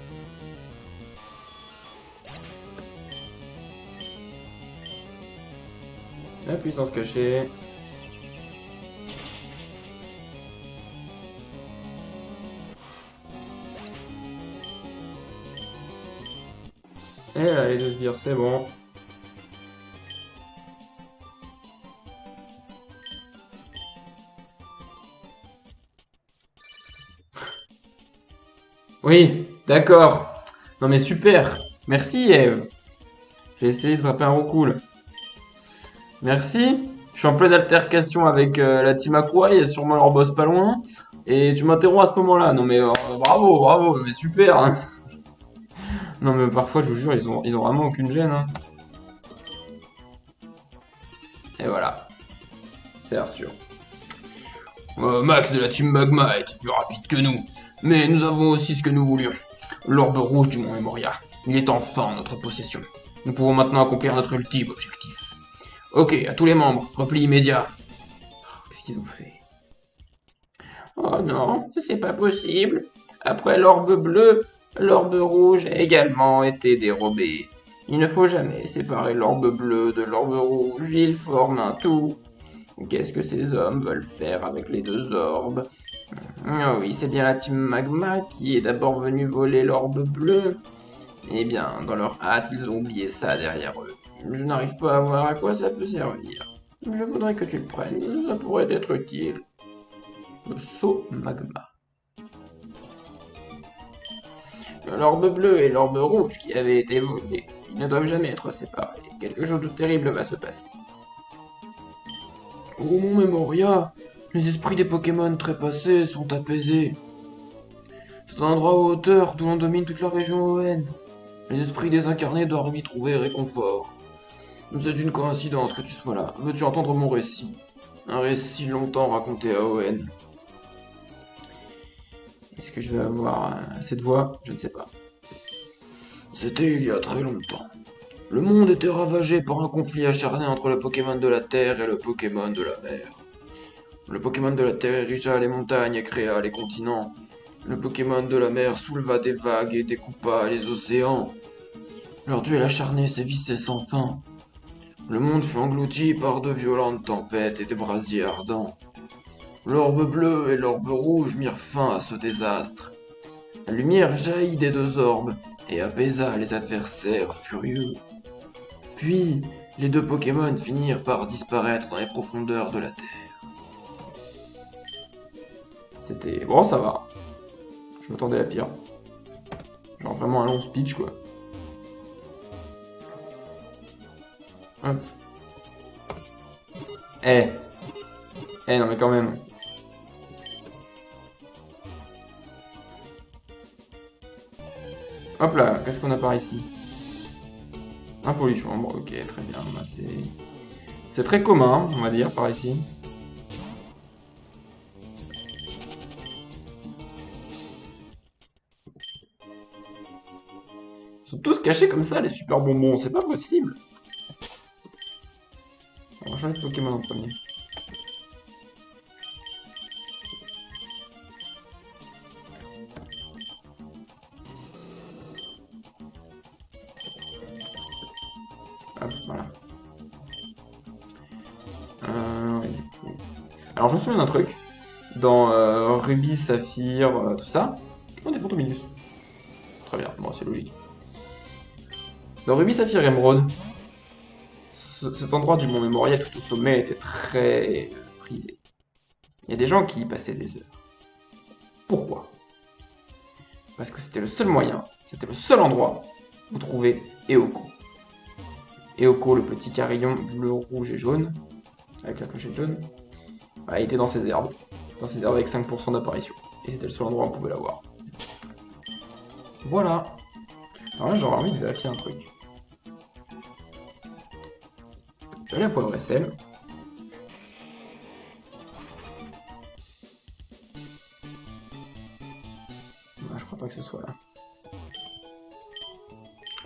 La puissance cachée. Et là, les deux sbires, c'est bon. Oui, d'accord. Non mais super. Merci Eve. J'ai essayé de frapper un roucoule. Merci. Je suis en pleine altercation avec la team Aqua, il y a sûrement leur boss pas loin. Et tu m'interromps à ce moment-là. Non mais bravo, bravo, mais super, hein. Non mais parfois, je vous jure, ils ont vraiment aucune gêne, hein. Et voilà. C'est Arthur. Max de la team Magma était plus rapide que nous. Mais nous avons aussi ce que nous voulions. L'orbe rouge du Mont Memoria. Il est enfin en notre possession. Nous pouvons maintenant accomplir notre ultime objectif. Ok, à tous les membres, repli immédiat. Qu'est-ce qu'ils ont fait? Oh non, c'est pas possible. Après l'orbe bleu, l'orbe rouge a également été dérobé. Il ne faut jamais séparer l'orbe bleu de l'orbe rouge, ils forment un tout. Qu'est-ce que ces hommes veulent faire avec les deux orbes? Ah oui, c'est bien la team Magma qui est d'abord venue voler l'orbe bleu. Eh bien, dans leur hâte, ils ont oublié ça derrière eux. Je n'arrive pas à voir à quoi ça peut servir. Je voudrais que tu le prennes, ça pourrait être utile. Le saut Magma. L'orbe bleu et l'orbe rouge qui avaient été volés, ils ne doivent jamais être séparés. Quelque chose de terrible va se passer. Au Mont Memoria, les esprits des Pokémon trépassés sont apaisés. C'est un endroit aux hauteurs d'où l'on domine toute la région ON. Les esprits désincarnés doivent y trouver réconfort. C'est une coïncidence que tu sois là. Veux-tu entendre mon récit? Un récit longtemps raconté à ON. Est-ce que je vais avoir cette voix? Je ne sais pas. C'était il y a très longtemps. Le monde était ravagé par un conflit acharné entre le Pokémon de la Terre et le Pokémon de la Mer. Le Pokémon de la Terre érigea les montagnes et créa les continents. Le Pokémon de la Mer souleva des vagues et découpa les océans. Leur duel acharné sévissait sans fin. Le monde fut englouti par de violentes tempêtes et des brasiers ardents. L'orbe bleu et l'orbe rouge mirent fin à ce désastre. La lumière jaillit des deux orbes et apaisa les adversaires furieux. Puis, les deux Pokémon finirent par disparaître dans les profondeurs de la Terre. C'était... Bon, ça va. Je m'attendais à pire. Genre vraiment un long speech, quoi. Hop. Eh. Eh, non mais quand même. Hop là, qu'est-ce qu'on a par ici? Un polychambre, ok, très bien. Bah, c'est très commun, on va dire, par ici. sont tous cachés comme ça, les super bonbons, c'est pas possible. On va changer de Pokémon en premier. Hop, voilà. Alors je me souviens d'un truc. Dans Ruby, Saphir, tout ça. Oh, des Phantominus. Très bien, bon, c'est logique. Dans Ruby, Saphir, Emeraude, cet endroit du Mont Mémorial tout au sommet était très prisé. Il y a des gens qui y passaient des heures. Pourquoi? Parce que c'était le seul moyen, c'était le seul endroit où trouver Eoko. Eoko, le petit carillon bleu, rouge et jaune, avec la clochette jaune, a été dans ces herbes avec 5% d'apparition. Et c'était le seul endroit où on pouvait la voir. Voilà. Alors là, j'aurais envie de vérifier un truc. Je vais aller à poivre et sel. Ah, je crois pas que ce soit là.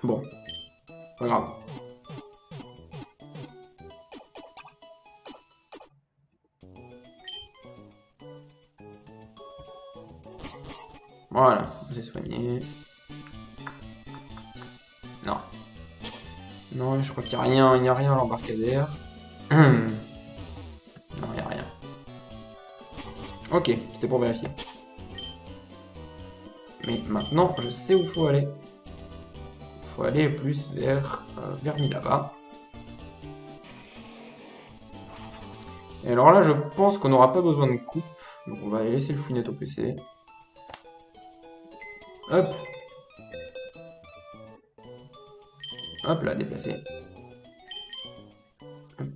Bon. Pas grave. Voilà, vous êtes soigné. Non. Non, je crois qu'il n'y a rien à l'embarcadère. Non, il n'y a rien. Ok, c'était pour vérifier. Mais maintenant, je sais où il faut aller. Il faut aller plus vers Milava. Et alors là, je pense qu'on n'aura pas besoin de coupe. Donc on va laisser le fouinette au PC. Hop. Hop là, déplacé. Hop.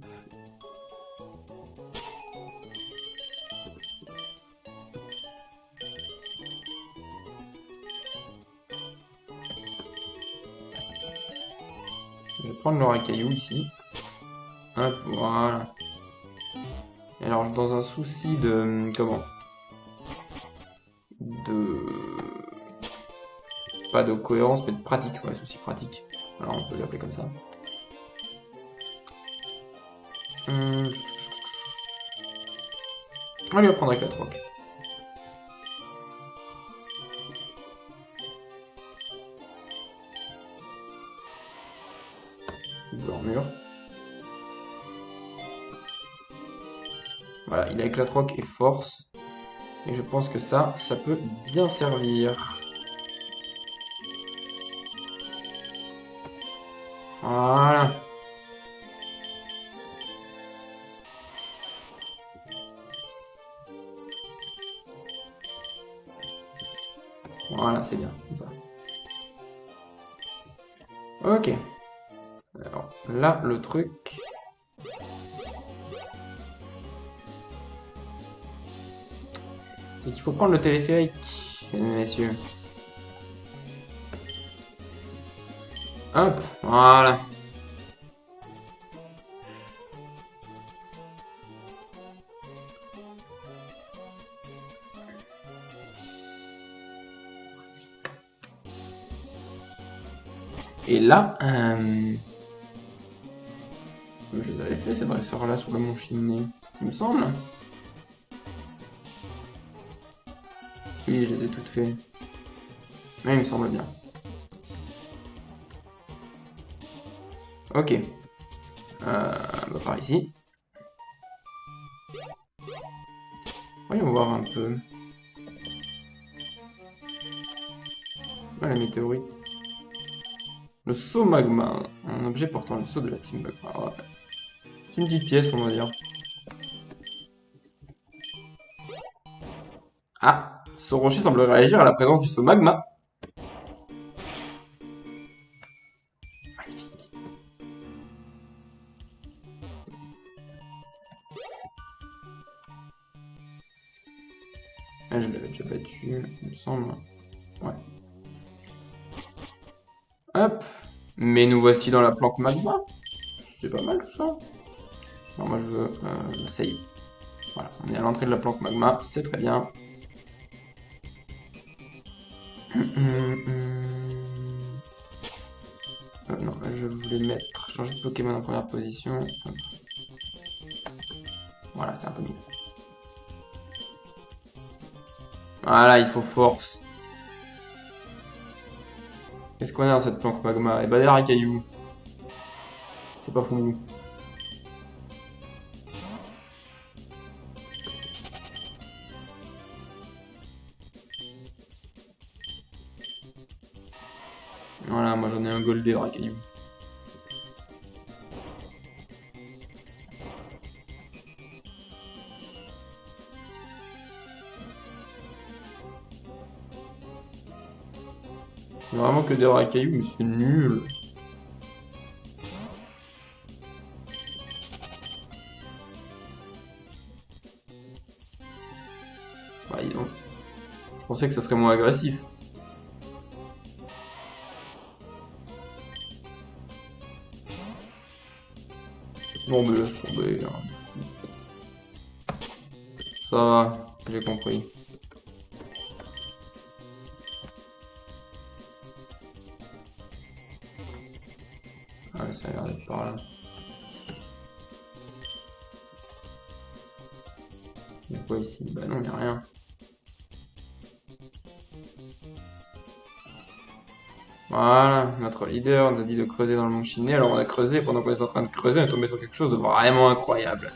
Je vais prendre le racaillou ici. Hop, voilà. Et alors, dans un souci de... Comment? Pas de cohérence, mais de pratique. Ouais, souci pratique. Alors, on peut l'appeler comme ça. Allez, on va prendre avec la troc. Dormure. Voilà, il a avec la troc et force. Et je pense que ça peut bien servir. Voilà. Voilà, c'est bien, comme ça. Ok. Alors, là, le truc... c'est qu'il faut prendre le téléphérique, mesdames et messieurs. Hop, voilà. Et là, je les avais fait ces dresseurs-là sur le mont Chimney, il me semble. Oui, je les ai toutes faites. Mais il me semble bien. Ok. Bah par ici. Voyons voir un peu. Ah, la météorite. Le saut magma. Un objet portant le saut de la team magma. Ouais. C'est une petite pièce, on va dire. Ah, ce rocher semble réagir à la présence du saut magma. Magnifique. Ah, je l'avais déjà battu, il me semble. Ouais. Hop. Mais nous voici dans la planque magma. C'est pas mal tout ça. Alors moi je veux save. Voilà, on est à l'entrée de la planque magma, c'est très bien. je voulais mettre? Changer de Pokémon en première position. Hop. Voilà, c'est un peu mieux. Voilà, il faut force. Qu'est-ce qu'on a dans cette planque magma? Et bah des racailloux. C'est pas fou. Voilà, moi j'en ai un goldé de racailloux. Vraiment que des racailloux, mais c'est nul. Bah, dis donc. Je pensais que ce serait moins agressif. Bon, mais laisse tomber. Hein. Ça va, j'ai compris. Ah, mais ça a l'air d'être par là. Y'a quoi ici? Bah non, y'a rien. Voilà, notre leader nous a dit de creuser dans le mont Chiné, alors on a creusé, pendant qu'on est en train de creuser, on est tombé sur quelque chose de vraiment incroyable.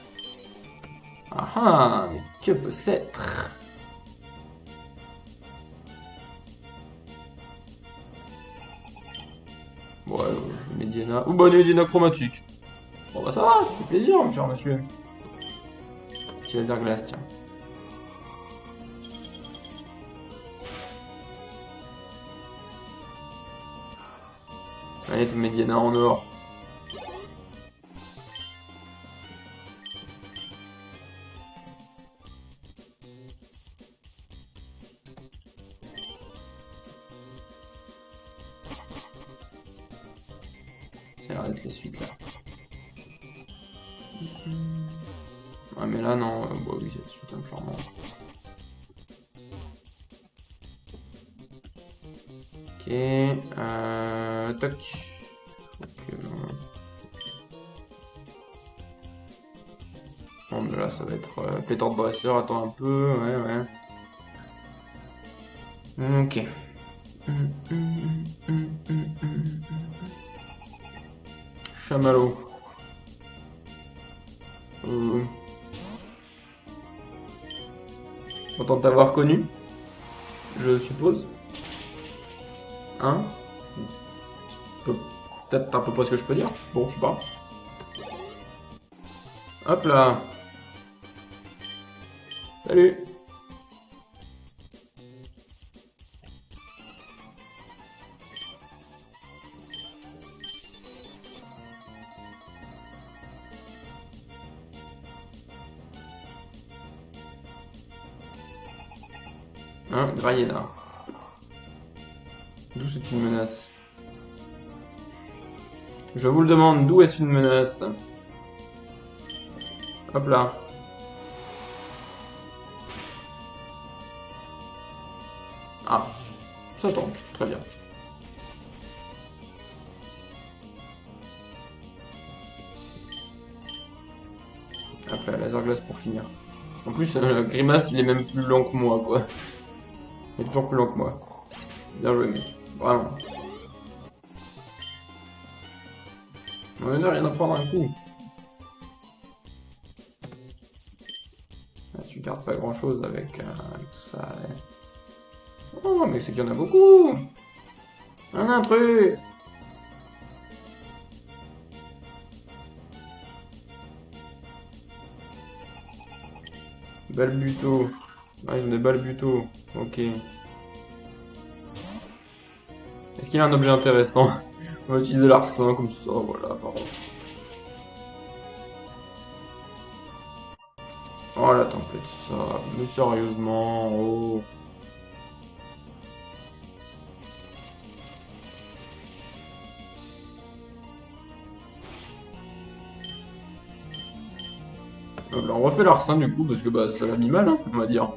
Ah ah, mais que peut-ce être? Ouais, Mediana. Ou bah, une Mediana chromatique. Bon bah ça va, ça fait plaisir, mon cher monsieur. Petit laser glace, tiens. Allez, ton Mediana en or. Ça a l'air d'être les suites là. Ouais, mais là non, bah oui, c'est la suite, hein, clairement. Ok, toc. Ok, bon, mais là ça va être pléthore de dresseur, attends un peu, ouais. Ok. Chamallow. Content de t'avoir connu, je suppose. Hein? Peut-être à peu près ce que je peux dire. Bon, je sais pas. Hop là. Salut. Hein, Grayena. D'où c'est une menace? Je vous le demande, d'où est-ce une menace? Hop là. Ah, ça tombe, très bien. Hop là, laser glace pour finir. En plus, Grimace, il est même plus lent que moi, quoi. Il est toujours plus lent que moi. Bien joué, mec. Vraiment. On n'a rien à prendre un coup. Ah, tu gardes pas grand chose avec tout ça. Ouais. Oh, mais c'est qu'il y en a beaucoup. Un intrus. Balbuto. Ah, ils ont des balbuto. Ok. Est-ce qu'il a un objet intéressant? On va utiliser l'arsen comme ça, voilà, pardon. Oh la tempête, ça. Mais sérieusement, oh. Là, on refait l'arsen du coup, parce que bah ça l'a mis mal, hein, on va dire.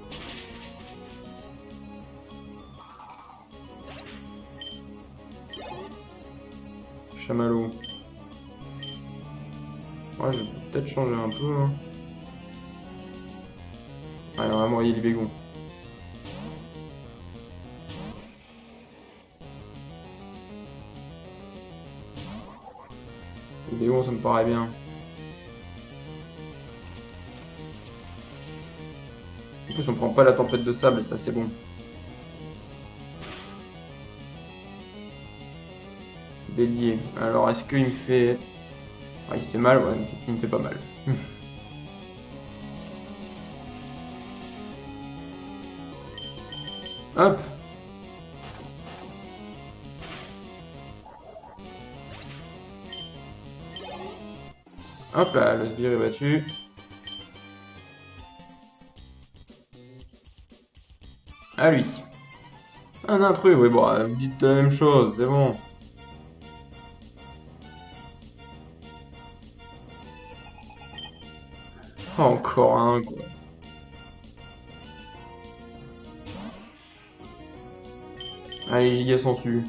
chamallow. Ouais, je vais peut-être changer un peu. Hein. Allez, on va envoyer les bégons. Les bégons, ça me paraît bien. En plus, on prend pas la tempête de sable, ça c'est bon. Bélier. Alors, est-ce qu'il me fait... Ah, il se fait mal, ouais, il me fait pas mal. Hop. Hop là, le sbire est battu. À lui. Un intrus, oui, bon, vous dites la même chose, c'est bon. Oh, encore un, quoi. Allez, giga sensu.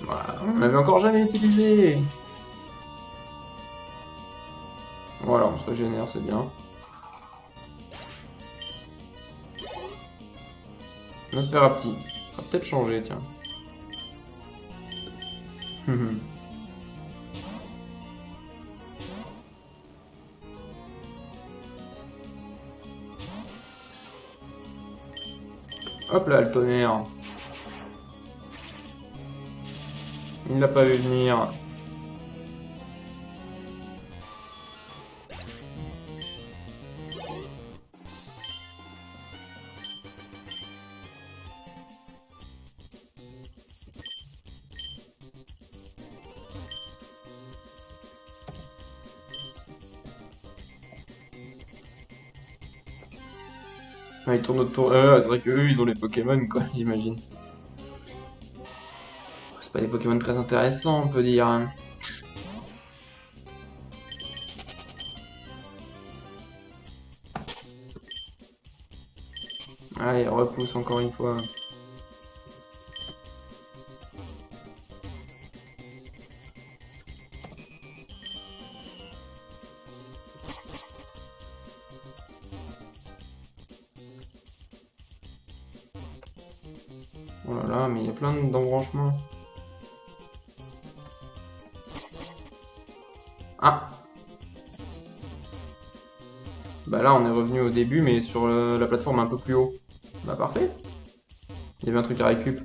Voilà, on l'avait encore jamais utilisé. Voilà, on se régénère, c'est bien. Nosferapti. Ça va peut-être changer, tiens. Hop là, le tonnerre. Il l'a pas vu venir. Ah, il tourne autour. C'est vrai que eux, ils ont les Pokémon, quoi, j'imagine. C'est pas des Pokémon très intéressants, on peut dire. Hein. Allez, repousse encore une fois. Oh là là, mais il y a plein d'embranchements. Ah! Bah là, on est revenu au début, mais sur la plateforme un peu plus haut. Bah parfait. Il y avait un truc à récup.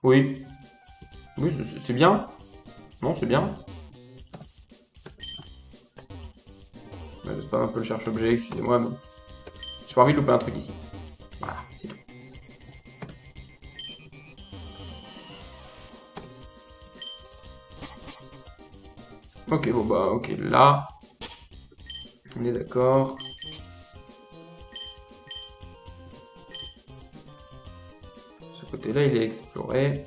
Oui. Oui, c'est bien. Non, c'est bien. Bah, je spam un peu le cherche-objet, excusez-moi, mais... J'ai pas envie de louper un truc ici. Voilà, c'est tout. Ok, bon bah, ok, là... On est d'accord. Ce côté-là, il est exploré.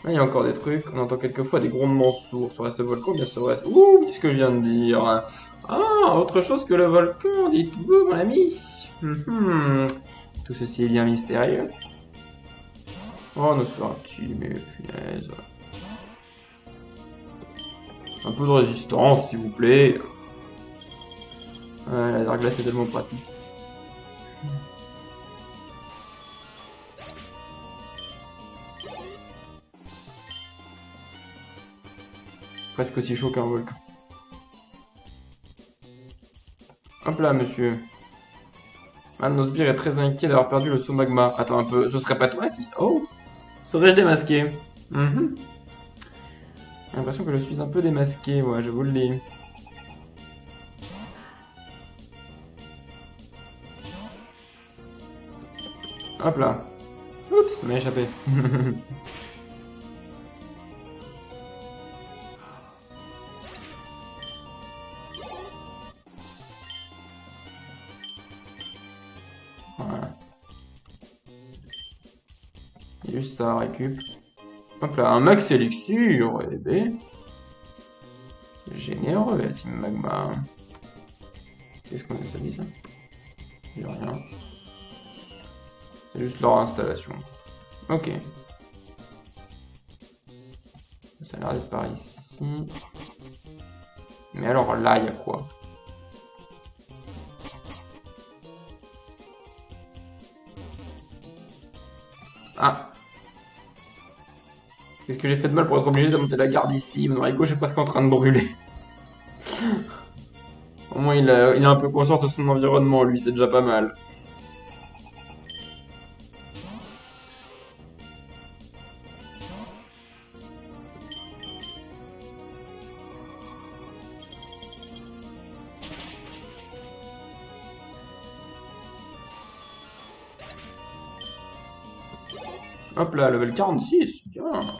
Là, il y a encore des trucs. On entend quelquefois des grondements sourds. Sur ce volcan, bien sûr. Ouh, qu'est-ce que je viens de dire? Ah, autre chose que le volcan, dites-vous, mon ami. Tout ceci est bien mystérieux. Oh, Nosferatu, mais punaise. Un peu de résistance, s'il vous plaît. La laser glace est tellement pratique. Presque aussi chaud qu'un volcan. Hop là, monsieur. Ah, Nosbir est très inquiet d'avoir perdu le saut magma. Attends un peu, ce serait pas toi qui... Oh! Serais-je démasqué? J'ai l'impression que je suis un peu démasqué, moi, je vous le dis. Hop là. Oups, ça m'a échappé. Voilà. Il y a juste ça, récup. Hop là, un max élixir, eh ben. Généreux, la team magma. Qu'est-ce qu'on a ça dit ça? Il y a rien. C'est juste leur installation. Ok. Ça a l'air d'être par ici. Mais alors là, il y a quoi? Ah! Qu'est-ce que j'ai fait de mal pour être obligé de monter la garde ici? Mon Rico, j'ai presque en train de brûler. Au moins, il a un peu conscience de son environnement, lui, c'est déjà pas mal. Hop là, level 46, bien.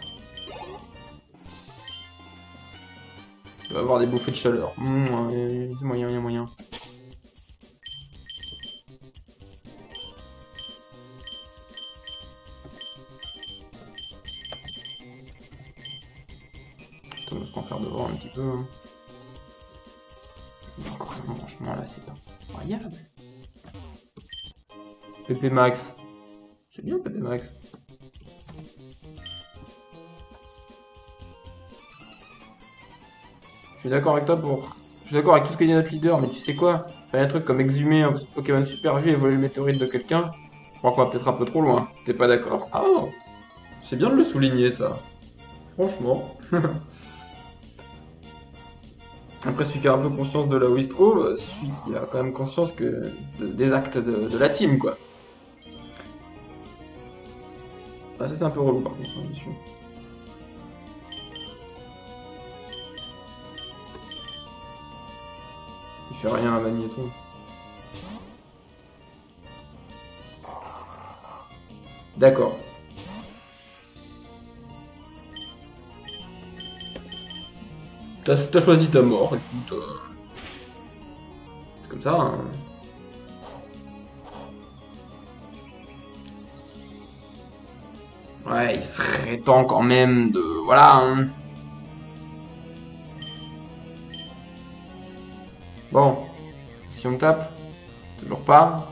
Il va avoir des bouffées de chaleur. C'est moyen, il y a moyen. On va se faire devant un petit peu. Hein. Encore un branchement là, c'est pas incroyable. PP Max. C'est bien PP Max. Je suis d'accord avec toi pour... Je suis d'accord avec tout ce que dit notre leader, mais tu sais quoi? Faire un truc comme exhumer un Pokémon super vieux et voler le météorite de quelqu'un, je crois qu'on va peut-être un peu trop loin. T'es pas d'accord? Ah, c'est bien de le souligner ça. Franchement. Après, celui qui a un peu conscience de là où il se trouve, celui qui a quand même conscience des actes de la team, quoi. Ah, ça c'est un peu relou par contre, hein, dessus. Il fait rien à Magnéton. D'accord. T'as choisi ta mort, écoute. C'est comme ça, hein. Ouais, il serait temps quand même de... Voilà, hein. Bon, si on tape, toujours pas.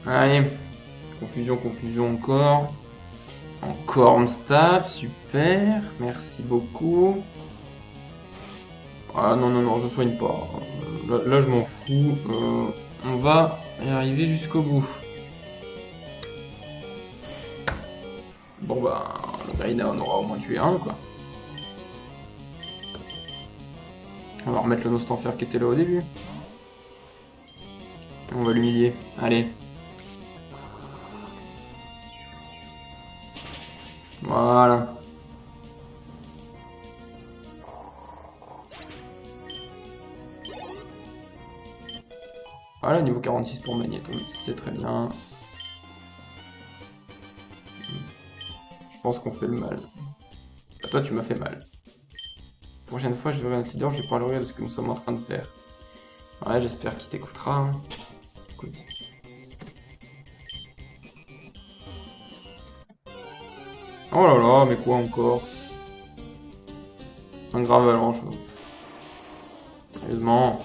Allez, confusion, confusion encore. Encore on se tape, super, merci beaucoup. Ah non, non, non, je soigne pas. Là, je m'en fous. On va y arriver jusqu'au bout. Bon bah, le Garina on aura au moins tué un, quoi. On va remettre le Nostanfer qui était là au début. On va l'humilier. Allez. Voilà. Voilà, niveau 46 pour Magnéton, c'est très bien. Je pense qu'on fait le mal. Bah, toi, tu m'as fait mal. Prochaine fois, je verrai un leader, je parlerai de ce que nous sommes en train de faire. Ouais, j'espère qu'il t'écoutera. Hein. Écoute. Oh là là, mais quoi encore? Un grave avalanche. Sérieusement.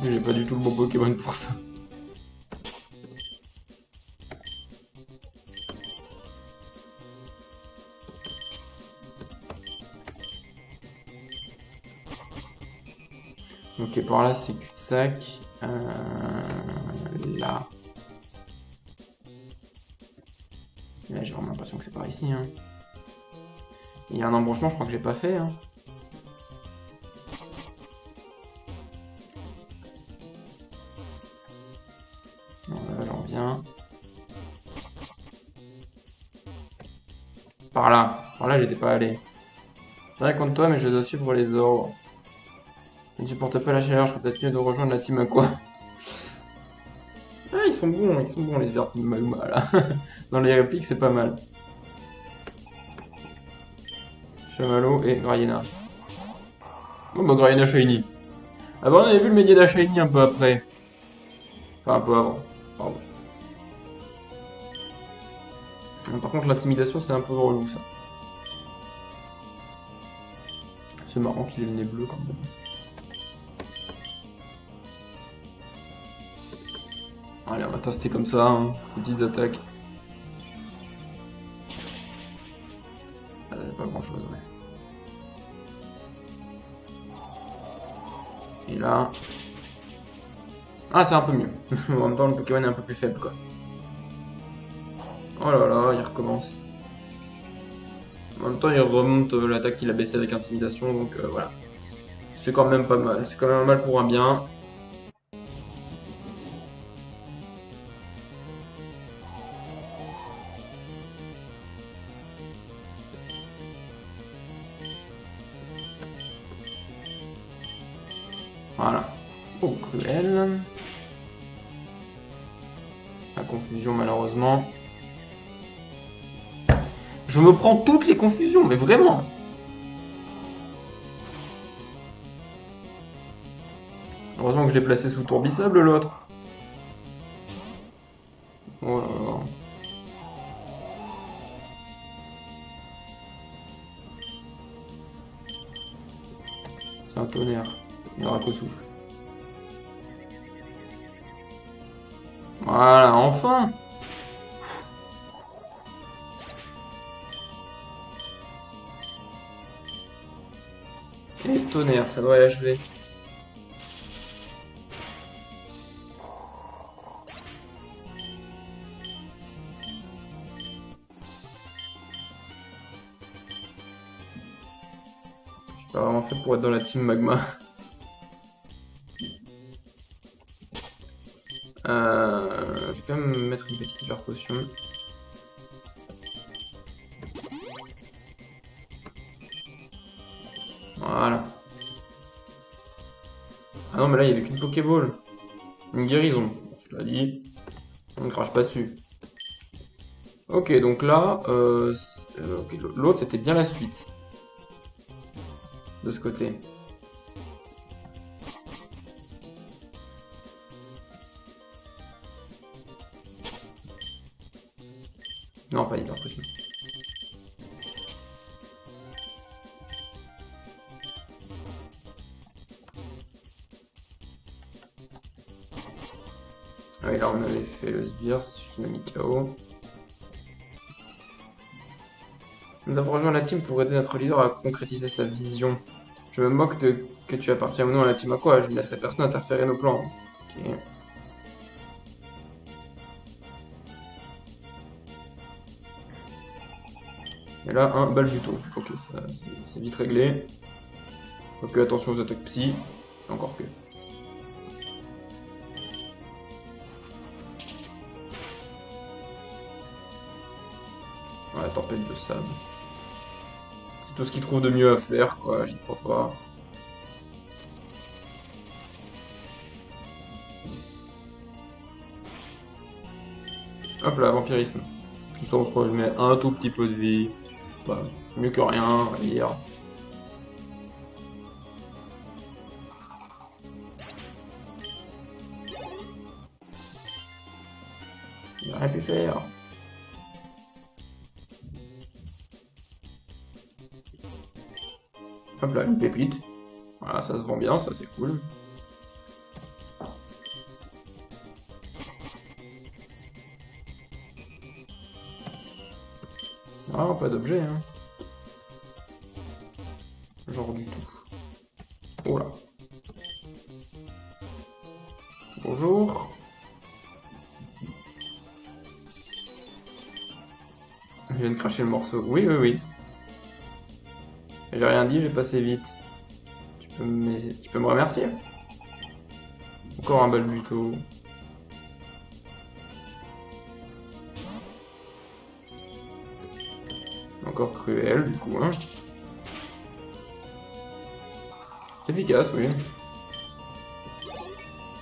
J'ai pas du tout le bon Pokémon pour ça. Ok, par là c'est cul-de-sac. Là. Là j'ai vraiment l'impression que c'est par ici. Hein. Il y a un embranchement, je crois que j'ai pas fait. Hein. Non, là j'en reviens. Par là. Par là j'étais pas allé. J'ai rien contre toi, mais je dois suivre les ordres. Je ne supporte pas la chaleur, je serais peut-être mieux de rejoindre la team à quoi. Ah, ils sont bons les Verteam Magma là. Dans les répliques, c'est pas mal. Chamallow et Grayena. Bon bah Grayena Shiny. Ah bah on avait vu le Medida Shiny un peu après. Enfin un peu avant. Pardon. Par contre l'intimidation c'est un peu relou ça. C'est marrant qu'il ait le nez bleu quand même. Allez, on va tester comme ça, hein. Petites attaques. Pas grand chose, ouais. Et là... Ah, c'est un peu mieux. En même temps, le Pokémon est un peu plus faible, quoi. Oh là là, il recommence. En même temps, il remonte l'attaque qu'il a baissée avec Intimidation, donc voilà. C'est quand même pas mal. C'est quand même mal pour un bien. Voilà. Oh, cruel. La confusion, malheureusement. Je me prends toutes les confusions, mais vraiment. Heureusement que je l'ai placé sous Tourbissable, l'autre. Oh là là. C'est un tonnerre. Il n'aura qu'au souffle. Voilà, enfin. Et tonnerre, ça doit l'achever. Je suis pas vraiment fait pour être dans la team magma. Je vais quand même mettre une petite hyper potion. Voilà. Ah non, mais là, il n'y avait qu'une Pokéball. Une guérison. Je l'ai dit. On ne crache pas dessus. Ok, donc là, ok, l'autre, c'était bien la suite. De ce côté. Non, pas hyper potion. Ah oui, là on avait fait le sbire, ça suffit, m'a mis KO. Nous avons rejoint la team pour aider notre leader à concrétiser sa vision. Je me moque de que tu appartiens ou non à la team Aqua, je ne laisserai personne interférer nos plans. Ok. Et là, un Balbuto. Ok, ça c'est vite réglé. Ok, attention aux attaques psy. Encore que. Ouais, tempête de sable. C'est tout ce qu'il trouve de mieux à faire, quoi, j'y crois pas. Hop là, vampirisme. Comme ça, on se remet un tout petit peu de vie. Bah, c'est mieux que rien, on va dire. Il a rien pu faire. Hop là, une pépite. Voilà, ça se vend bien, ça c'est cool. Ah, pas d'objet, hein. Genre du tout. Oh là. Bonjour. Je viens de cracher le morceau. Oui, oui, oui. J'ai rien dit, j'ai passé vite. Tu peux me remercier? Encore un Balbuto. Encore cruel, du coup, hein. C'est efficace, oui.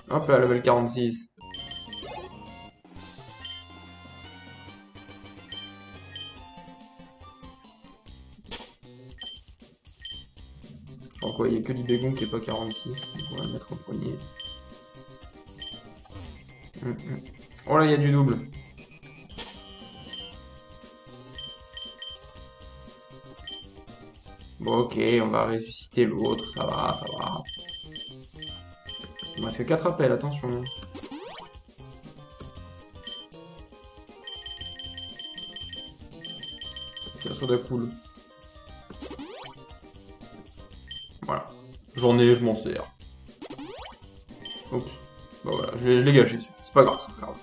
Hop là, level 46. Donc ouais, il n'y a que l'Ibégon qui est pas 46, donc on va le mettre en premier. Oh là, il y a du double. Bon, ok, on va ressusciter l'autre, ça va, ça va. Il me reste que 4 appels, attention. Tiens, soda cool. Voilà. J'en ai, je m'en sers. Oups. Bah voilà, je l'ai gâché. C'est pas grave, c'est pas grave.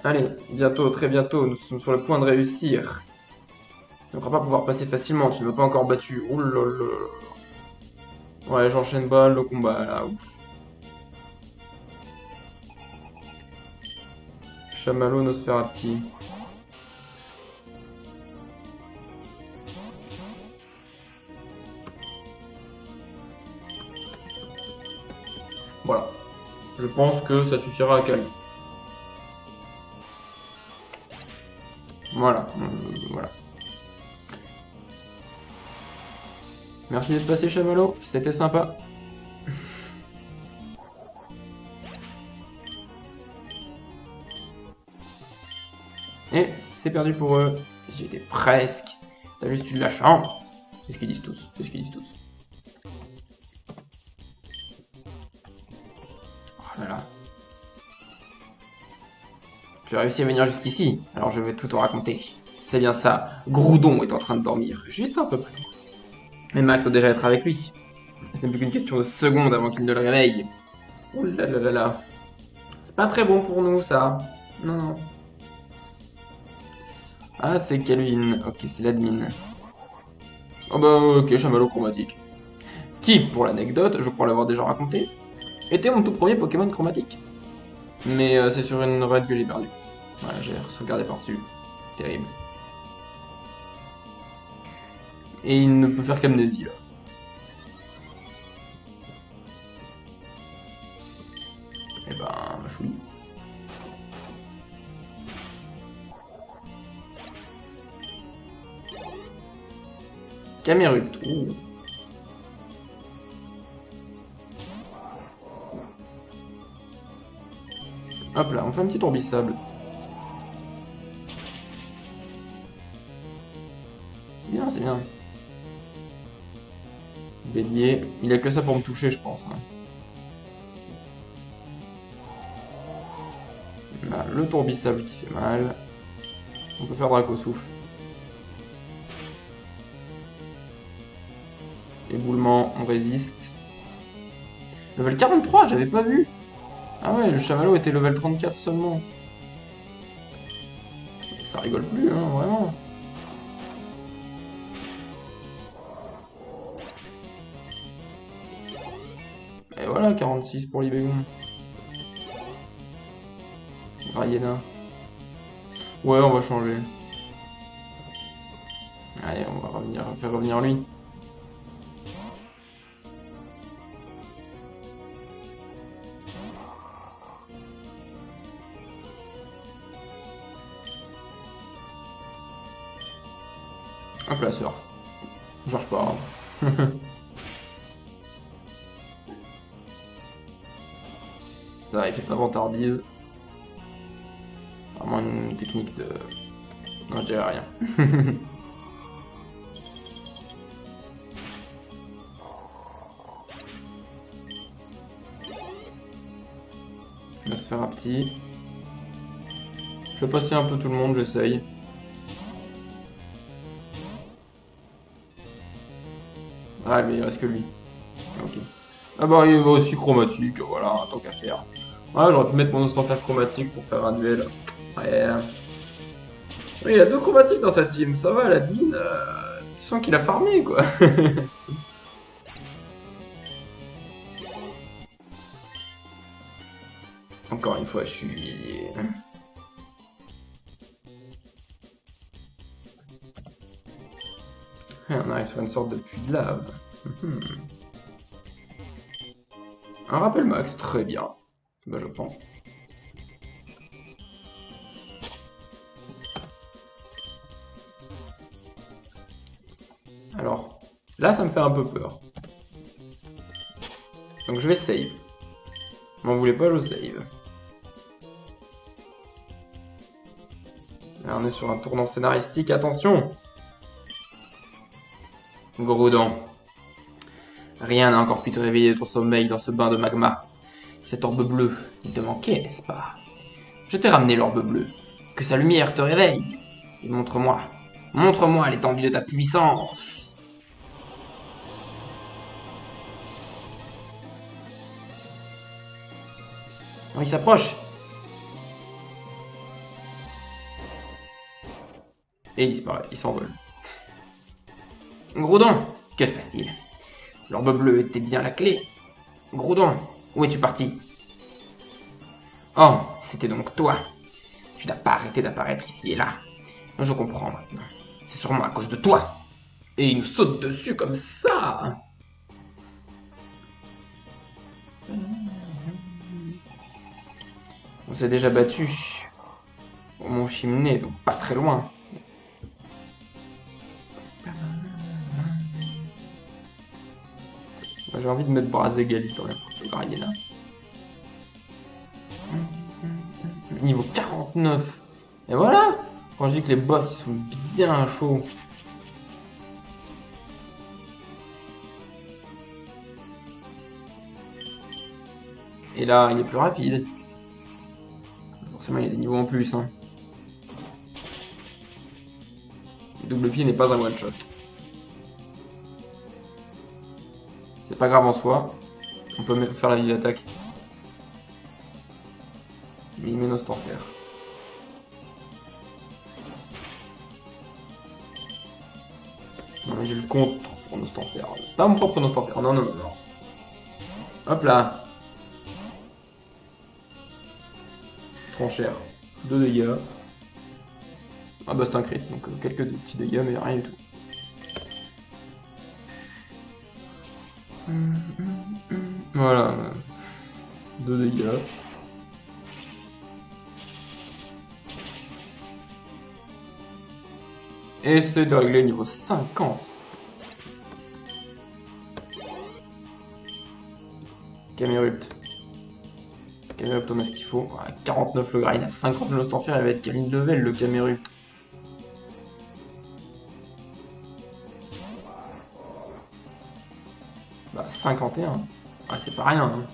Allez, bientôt, très bientôt, nous sommes sur le point de réussir. Tu ne devras pas pouvoir passer facilement, tu ne m'as pas encore battu. Ouh là là. Ouais, j'enchaîne pas le combat là. Ouf. Chamallow, Nosferati. Voilà. Je pense que ça suffira à calmer. Voilà. Voilà. Merci d'être passé, Chamallow. C'était sympa. Et c'est perdu pour eux. J'étais presque. T'as juste eu de la chance. C'est ce qu'ils disent tous. C'est ce qu'ils disent tous. Oh là là. Tu as réussi à venir jusqu'ici, alors je vais tout te raconter. C'est bien ça, Groudon est en train de dormir, juste un peu plus. Mais Max doit déjà être avec lui. Ce n'est plus qu'une question de secondes avant qu'il ne le réveille. Ouh là là là là. C'est pas très bon pour nous, ça. Non, non. Ah, c'est Calvin. Ok, c'est l'admin. Oh bah ok, chamallow chromatique. Qui, pour l'anecdote, je crois l'avoir déjà raconté, était mon tout premier Pokémon chromatique. Mais c'est sur une raid que j'ai perdu. Voilà, j'ai regardé par-dessus. Terrible. Et il ne peut faire qu'amnésie, là. Eh ben, chouille. Camerut. Ouh. Hop là, on fait un petit tourbissable. C'est bien, c'est bien. Bélier. Il a que ça pour me toucher, je pense. Hein. Là, le tourbissable qui fait mal. On peut faire Draco souffle. Éboulement, on résiste. Level 43, j'avais pas vu. Ah ouais, le chamallow était level 34 seulement. Ça rigole plus, hein, vraiment. Et voilà, 46 pour l'Ibégon. Rayena. Ouais, on va changer. Allez, on va faire revenir lui. Hop là, surf. On cherche pas. Hein. Ça, il fait pas vantardise. C'est vraiment une technique de... Non, je dirais rien. Je vais se faire un petit. Je vais passer un peu tout le monde, j'essaye. Ah, mais il reste que lui. Ok. Ah bah, il va aussi chromatique, voilà, tant qu'à faire. Ouais, j'aurais pu mettre mon Ostranfer chromatique pour faire un duel. Ouais. Oui, il a deux chromatiques dans sa team, ça va, l'admin, tu sens qu'il a farmé, quoi. Encore une fois, je suis... On arrive sur une sorte de puits de lave. Un rappel max, très bien. Bah, je pense. Alors, là, ça me fait un peu peur. Donc, je vais save. M'en voulez pas, je save. Là, on est sur un tournant scénaristique, attention! Groudon. Rien n'a encore pu te réveiller de ton sommeil dans ce bain de magma. Cet orbe bleu, il te manquait, n'est-ce pas? Je t'ai ramené l'orbe bleu. Que sa lumière te réveille. Et montre-moi. Montre-moi l'étendue de ta puissance. Oh, il s'approche. Et il disparaît, il s'envole. Groudon, que se passe-t-il? L'orbe bleu était bien la clé. Groudon, où es-tu parti? Oh, c'était donc toi. Tu n'as pas arrêté d'apparaître ici et là. Je comprends maintenant. C'est sûrement à cause de toi. Et il nous saute dessus comme ça. On s'est déjà battu. Au Mont Chimney, donc pas très loin. J'ai envie de mettre Brazegali quand même pour ce varier là. Niveau 49. Et voilà. Quand je dis que les boss ils sont bien chauds. Et là, il est plus rapide. Forcément, il y a des niveaux en plus. Hein. Le double pied n'est pas un one shot. C'est pas grave en soi. On peut faire la vive attaque. Mais il met nos Stanfer. Non mais j'ai le contre pour nos Stanfer. Pas mon propre nos Stanfer. Non, non, non, non. Hop là. Trop cher. 2 dégâts. Ah bah c'est un crit, donc quelques petits dégâts mais rien du tout. Voilà. 2 dégâts. Et c'est de régler niveau 50. Camérupt. Camérupt, on a ce qu'il faut. À 49 le grind, à 50 le Stanfer, il va être Camille level le Camérupt. Bah 51. Ah c'est pas rien. Hein.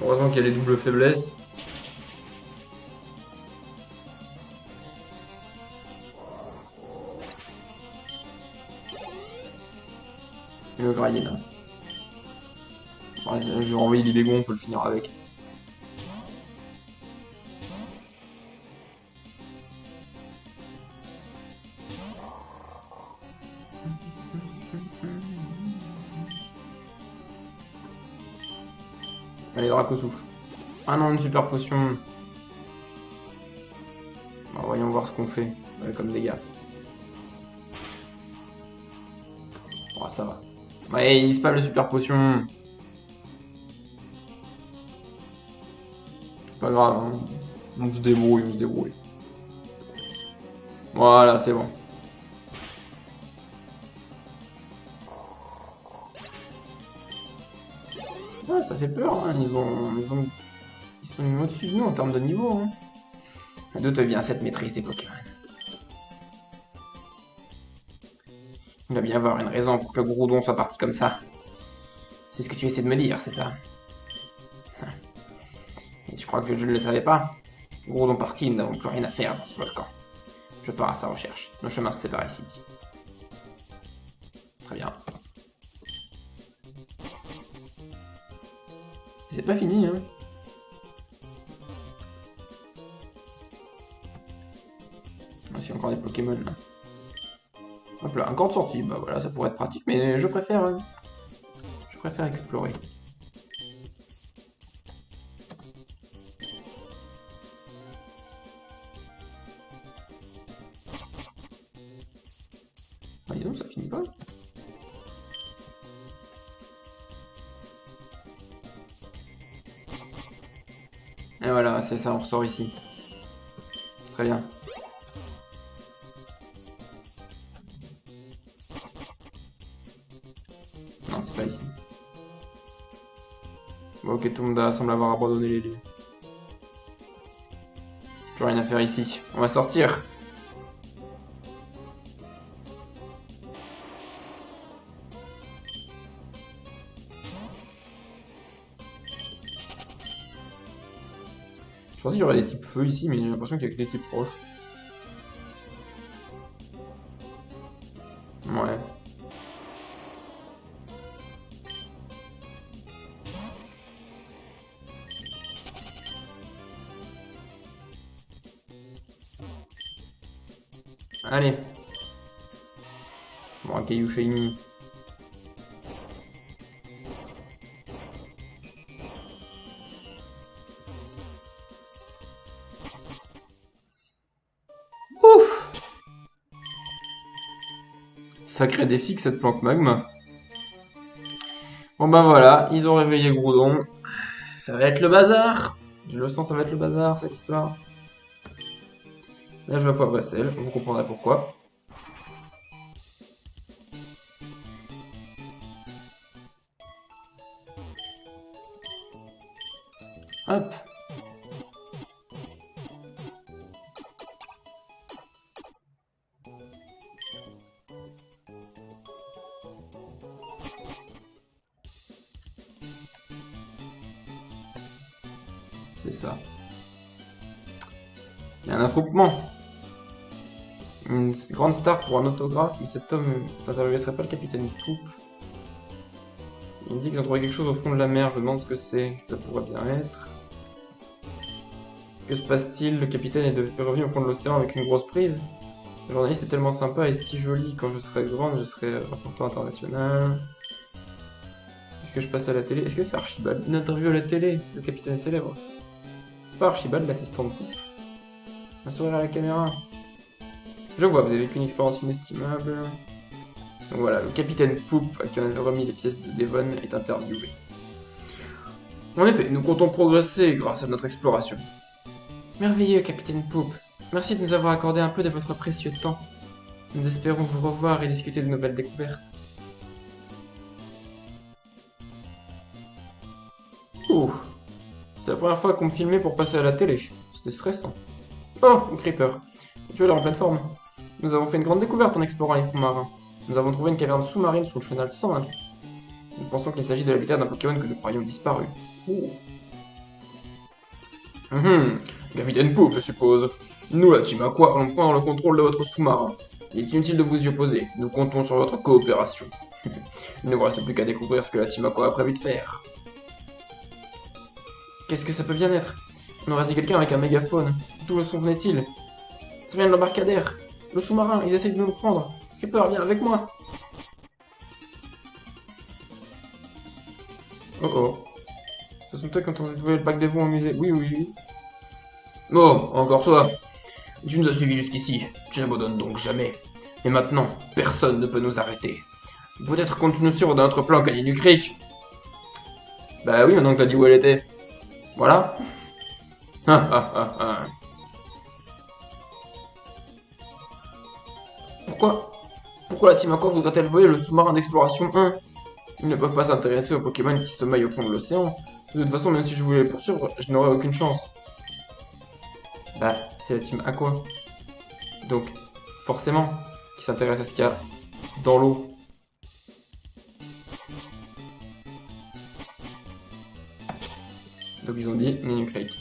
Heureusement qu'il y a les doubles faiblesses. Et le grailler là. Ouais, je vais renvoyer l'Ibégon, on peut le finir avec. Allez, Draco souffle. Ah non, une super potion. Bon, voyons voir ce qu'on fait comme dégâts. Oh, ça va. Ouais, il spam le super potion. C'est pas grave, hein. On se débrouille, on se débrouille. Voilà, c'est bon. Ah, ça fait peur, hein. Ils sont au-dessus de nous en termes de niveau. Hein. D'où te vient cette maîtrise des Pokémon? Il doit bien avoir une raison pour que Groudon soit parti comme ça. C'est ce que tu essaies de me dire, c'est ça? Et tu crois que je ne le savais pas? Groudon parti, nous n'avons plus rien à faire dans ce volcan. Je pars à sa recherche. Nos chemins se séparent ici. Très bien. C'est pas fini, hein. Ah, il y a encore des Pokémon là. Hop là, encore de sortie. Bah voilà, ça pourrait être pratique, mais je préfère explorer. Ah, dis donc, ça finit pas. Et voilà, c'est ça, on ressort ici. Très bien. Non, c'est pas ici. Bon, ok, Tumda semble avoir abandonné les lieux. Plus rien à faire ici. On va sortir. pensais qu'il y aurait des types feu ici, mais j'ai l'impression qu'il y a que des types proches. Ouais. Allez. Bon, un caillou shiny. Ouf! Sacré défi que cette planque magma. Bon bah voilà, ils ont réveillé Groudon. Ça va être le bazar. Je le sens, ça va être le bazar cette histoire. Là je vois Poivre et Sel, vous comprendrez pourquoi. Hop. C'est ça. Il y a un attroupement. Une grande star pour un autographe, mais cet homme n'interviewerait pas le capitaine Poupe. Il dit qu'ils ont trouvé quelque chose au fond de la mer, je me demande ce que c'est, ce que ça pourrait bien être. Que se passe-t-il? Le capitaine est revenu au fond de l'océan avec une grosse prise. Le journaliste est tellement sympa et si joli. Quand je serai grande, je serai rapporteur international. Est-ce que je passe à la télé? Est-ce que c'est Archibald? Une interview à la télé, le capitaine célèbre. C'est pas Archibald, l'assistant de Poupe. Un sourire à la caméra. Je vois, vous avez vécu une expérience inestimable. Donc voilà, le capitaine Poupe, à qui on avait remis les pièces de Devon, est interviewé. En effet, nous comptons progresser grâce à notre exploration. Merveilleux, capitaine Poupe. Merci de nous avoir accordé un peu de votre précieux temps. Nous espérons vous revoir et discuter de nouvelles découvertes. Ouh, c'est la première fois qu'on me filmait pour passer à la télé. C'était stressant. Oh, Creeper. Tu es là en pleine forme. Nous avons fait une grande découverte en explorant les fonds marins. Nous avons trouvé une caverne sous-marine sous le chenal 128. Nous pensons qu'il s'agit de l'habitat d'un Pokémon que nous croyions disparu. Ouh. Capitaine Poupe, je suppose. Nous, la Team Aqua, allons prendre le contrôle de votre sous-marin. Il est inutile de vous y opposer. Nous comptons sur votre coopération. Il ne vous reste plus qu'à découvrir ce que la Team Aqua a prévu de faire. Qu'est-ce que ça peut bien être? On aurait dit quelqu'un avec un mégaphone. D'où le son venait-il? Ça vient de l'embarcadère. Le sous-marin, ils essayent de nous prendre. Creeper, viens avec moi. Oh oh. Ce sont eux qui ont tenté de voler le pack des bons au musée. Oui, oui, oui. Oh, encore toi. Tu nous as suivis jusqu'ici. Tu n'abandonnes donc jamais. Et maintenant, personne ne peut nous arrêter. Peut-être comptes-tu nous suivre dans notre plan Canyon Creek? Bah oui, maintenant que t'as dit où elle était. Voilà. Pourquoi? Pourquoi la Team Aqua voudrait-elle voler le sous-marin d'exploration 1? Ils ne peuvent pas s'intéresser aux Pokémon qui sommeillent au fond de l'océan. De toute façon, même si je voulais les poursuivre, je n'aurais aucune chance. Bah, c'est la Team Aqua. Donc, forcément, qui s'intéresse à ce qu'il y a dans l'eau. Donc ils ont dit Nenu Creek.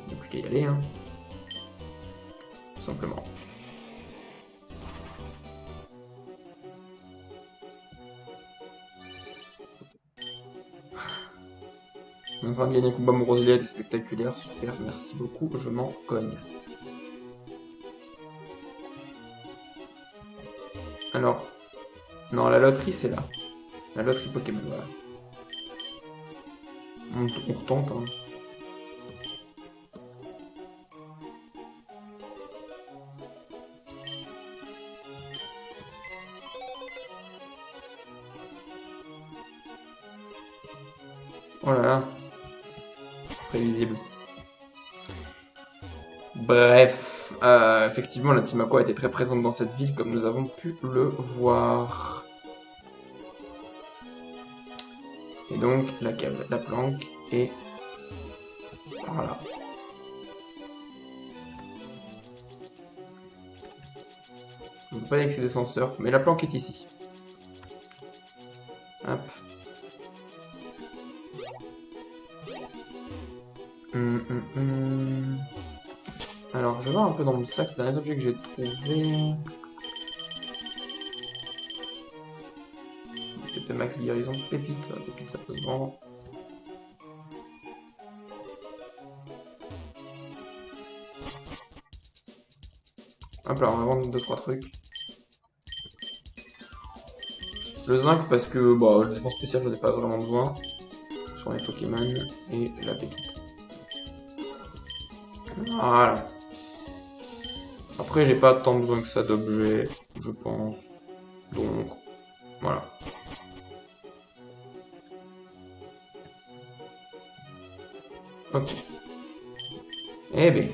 Il n'y a plus qu'à y aller, hein. Tout simplement. On est en train de gagner un combat Morozilette et spectaculaire. Super, merci beaucoup, je m'en cogne. Alors, non, la loterie c'est là. La loterie Pokémon, voilà. On retente, hein. Oh là là. Prévisible. Bref, effectivement, la Team Aqua était très présente dans cette ville, comme nous avons pu le voir. Et donc, la planque est par là. On ne peut pas y accéder sans surf, mais la planque est ici. Hop. Alors, je vais voir un peu dans le sac les derniers objets que j'ai trouvés. Pépé max guérison, pépite. Pépite, ça peut se vendre. Hop là, on va vendre 2-3 trucs. Le zinc parce que bah, la défense spéciale, j'en ai pas vraiment besoin. Sur les Pokémon et la pépite. Voilà. Après, j'ai pas tant besoin que ça d'objets, je pense. Donc, voilà. Ok. Eh ben.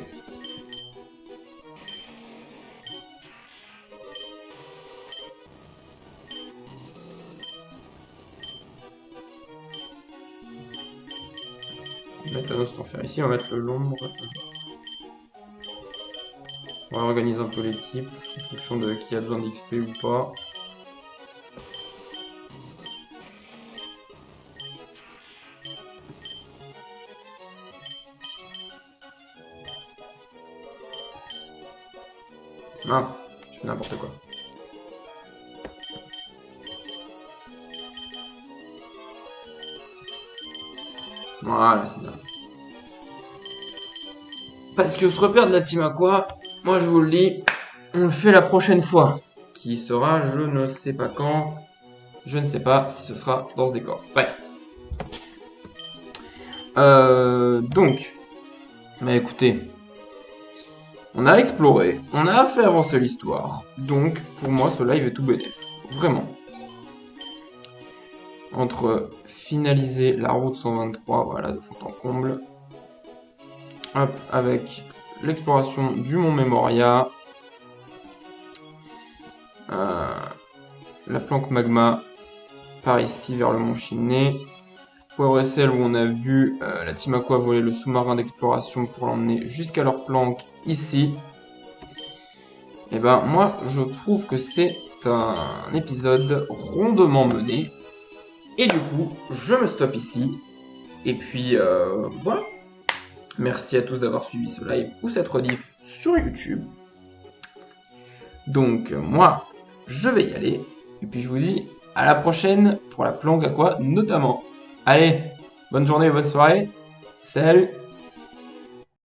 On va mettre l'anneau en faire ici, on va mettre le l'ombre. On va organiser un peu l'équipe en fonction de qui a besoin d'XP ou pas. Mince, je fais n'importe quoi. Voilà, c'est bien. Parce que se repère de la team Aqua, moi je vous le dis, on le fait la prochaine fois. Qui sera, je ne sais pas quand. Je ne sais pas si ce sera dans ce décor. Bref. Donc, bah écoutez, on a exploré, on a fait avancer l'histoire. Donc, pour moi, ce live est tout bénef. Vraiment. Entre finaliser la route 123, voilà, de fond en comble. Hop, avec l'exploration du Mont Memoria. La planque magma par ici vers le Mont Chiné. Poivre et sel où on a vu la team Aqua voler le sous-marin d'exploration pour l'emmener jusqu'à leur planque ici. Et ben moi je trouve que c'est un épisode rondement mené. Et du coup je me stoppe ici. Et puis voilà. Merci à tous d'avoir suivi ce live ou cette rediff sur YouTube. Donc moi je vais y aller. Et puis je vous dis à la prochaine pour la planque Aqua notamment. Allez, bonne journée, bonne soirée. Salut!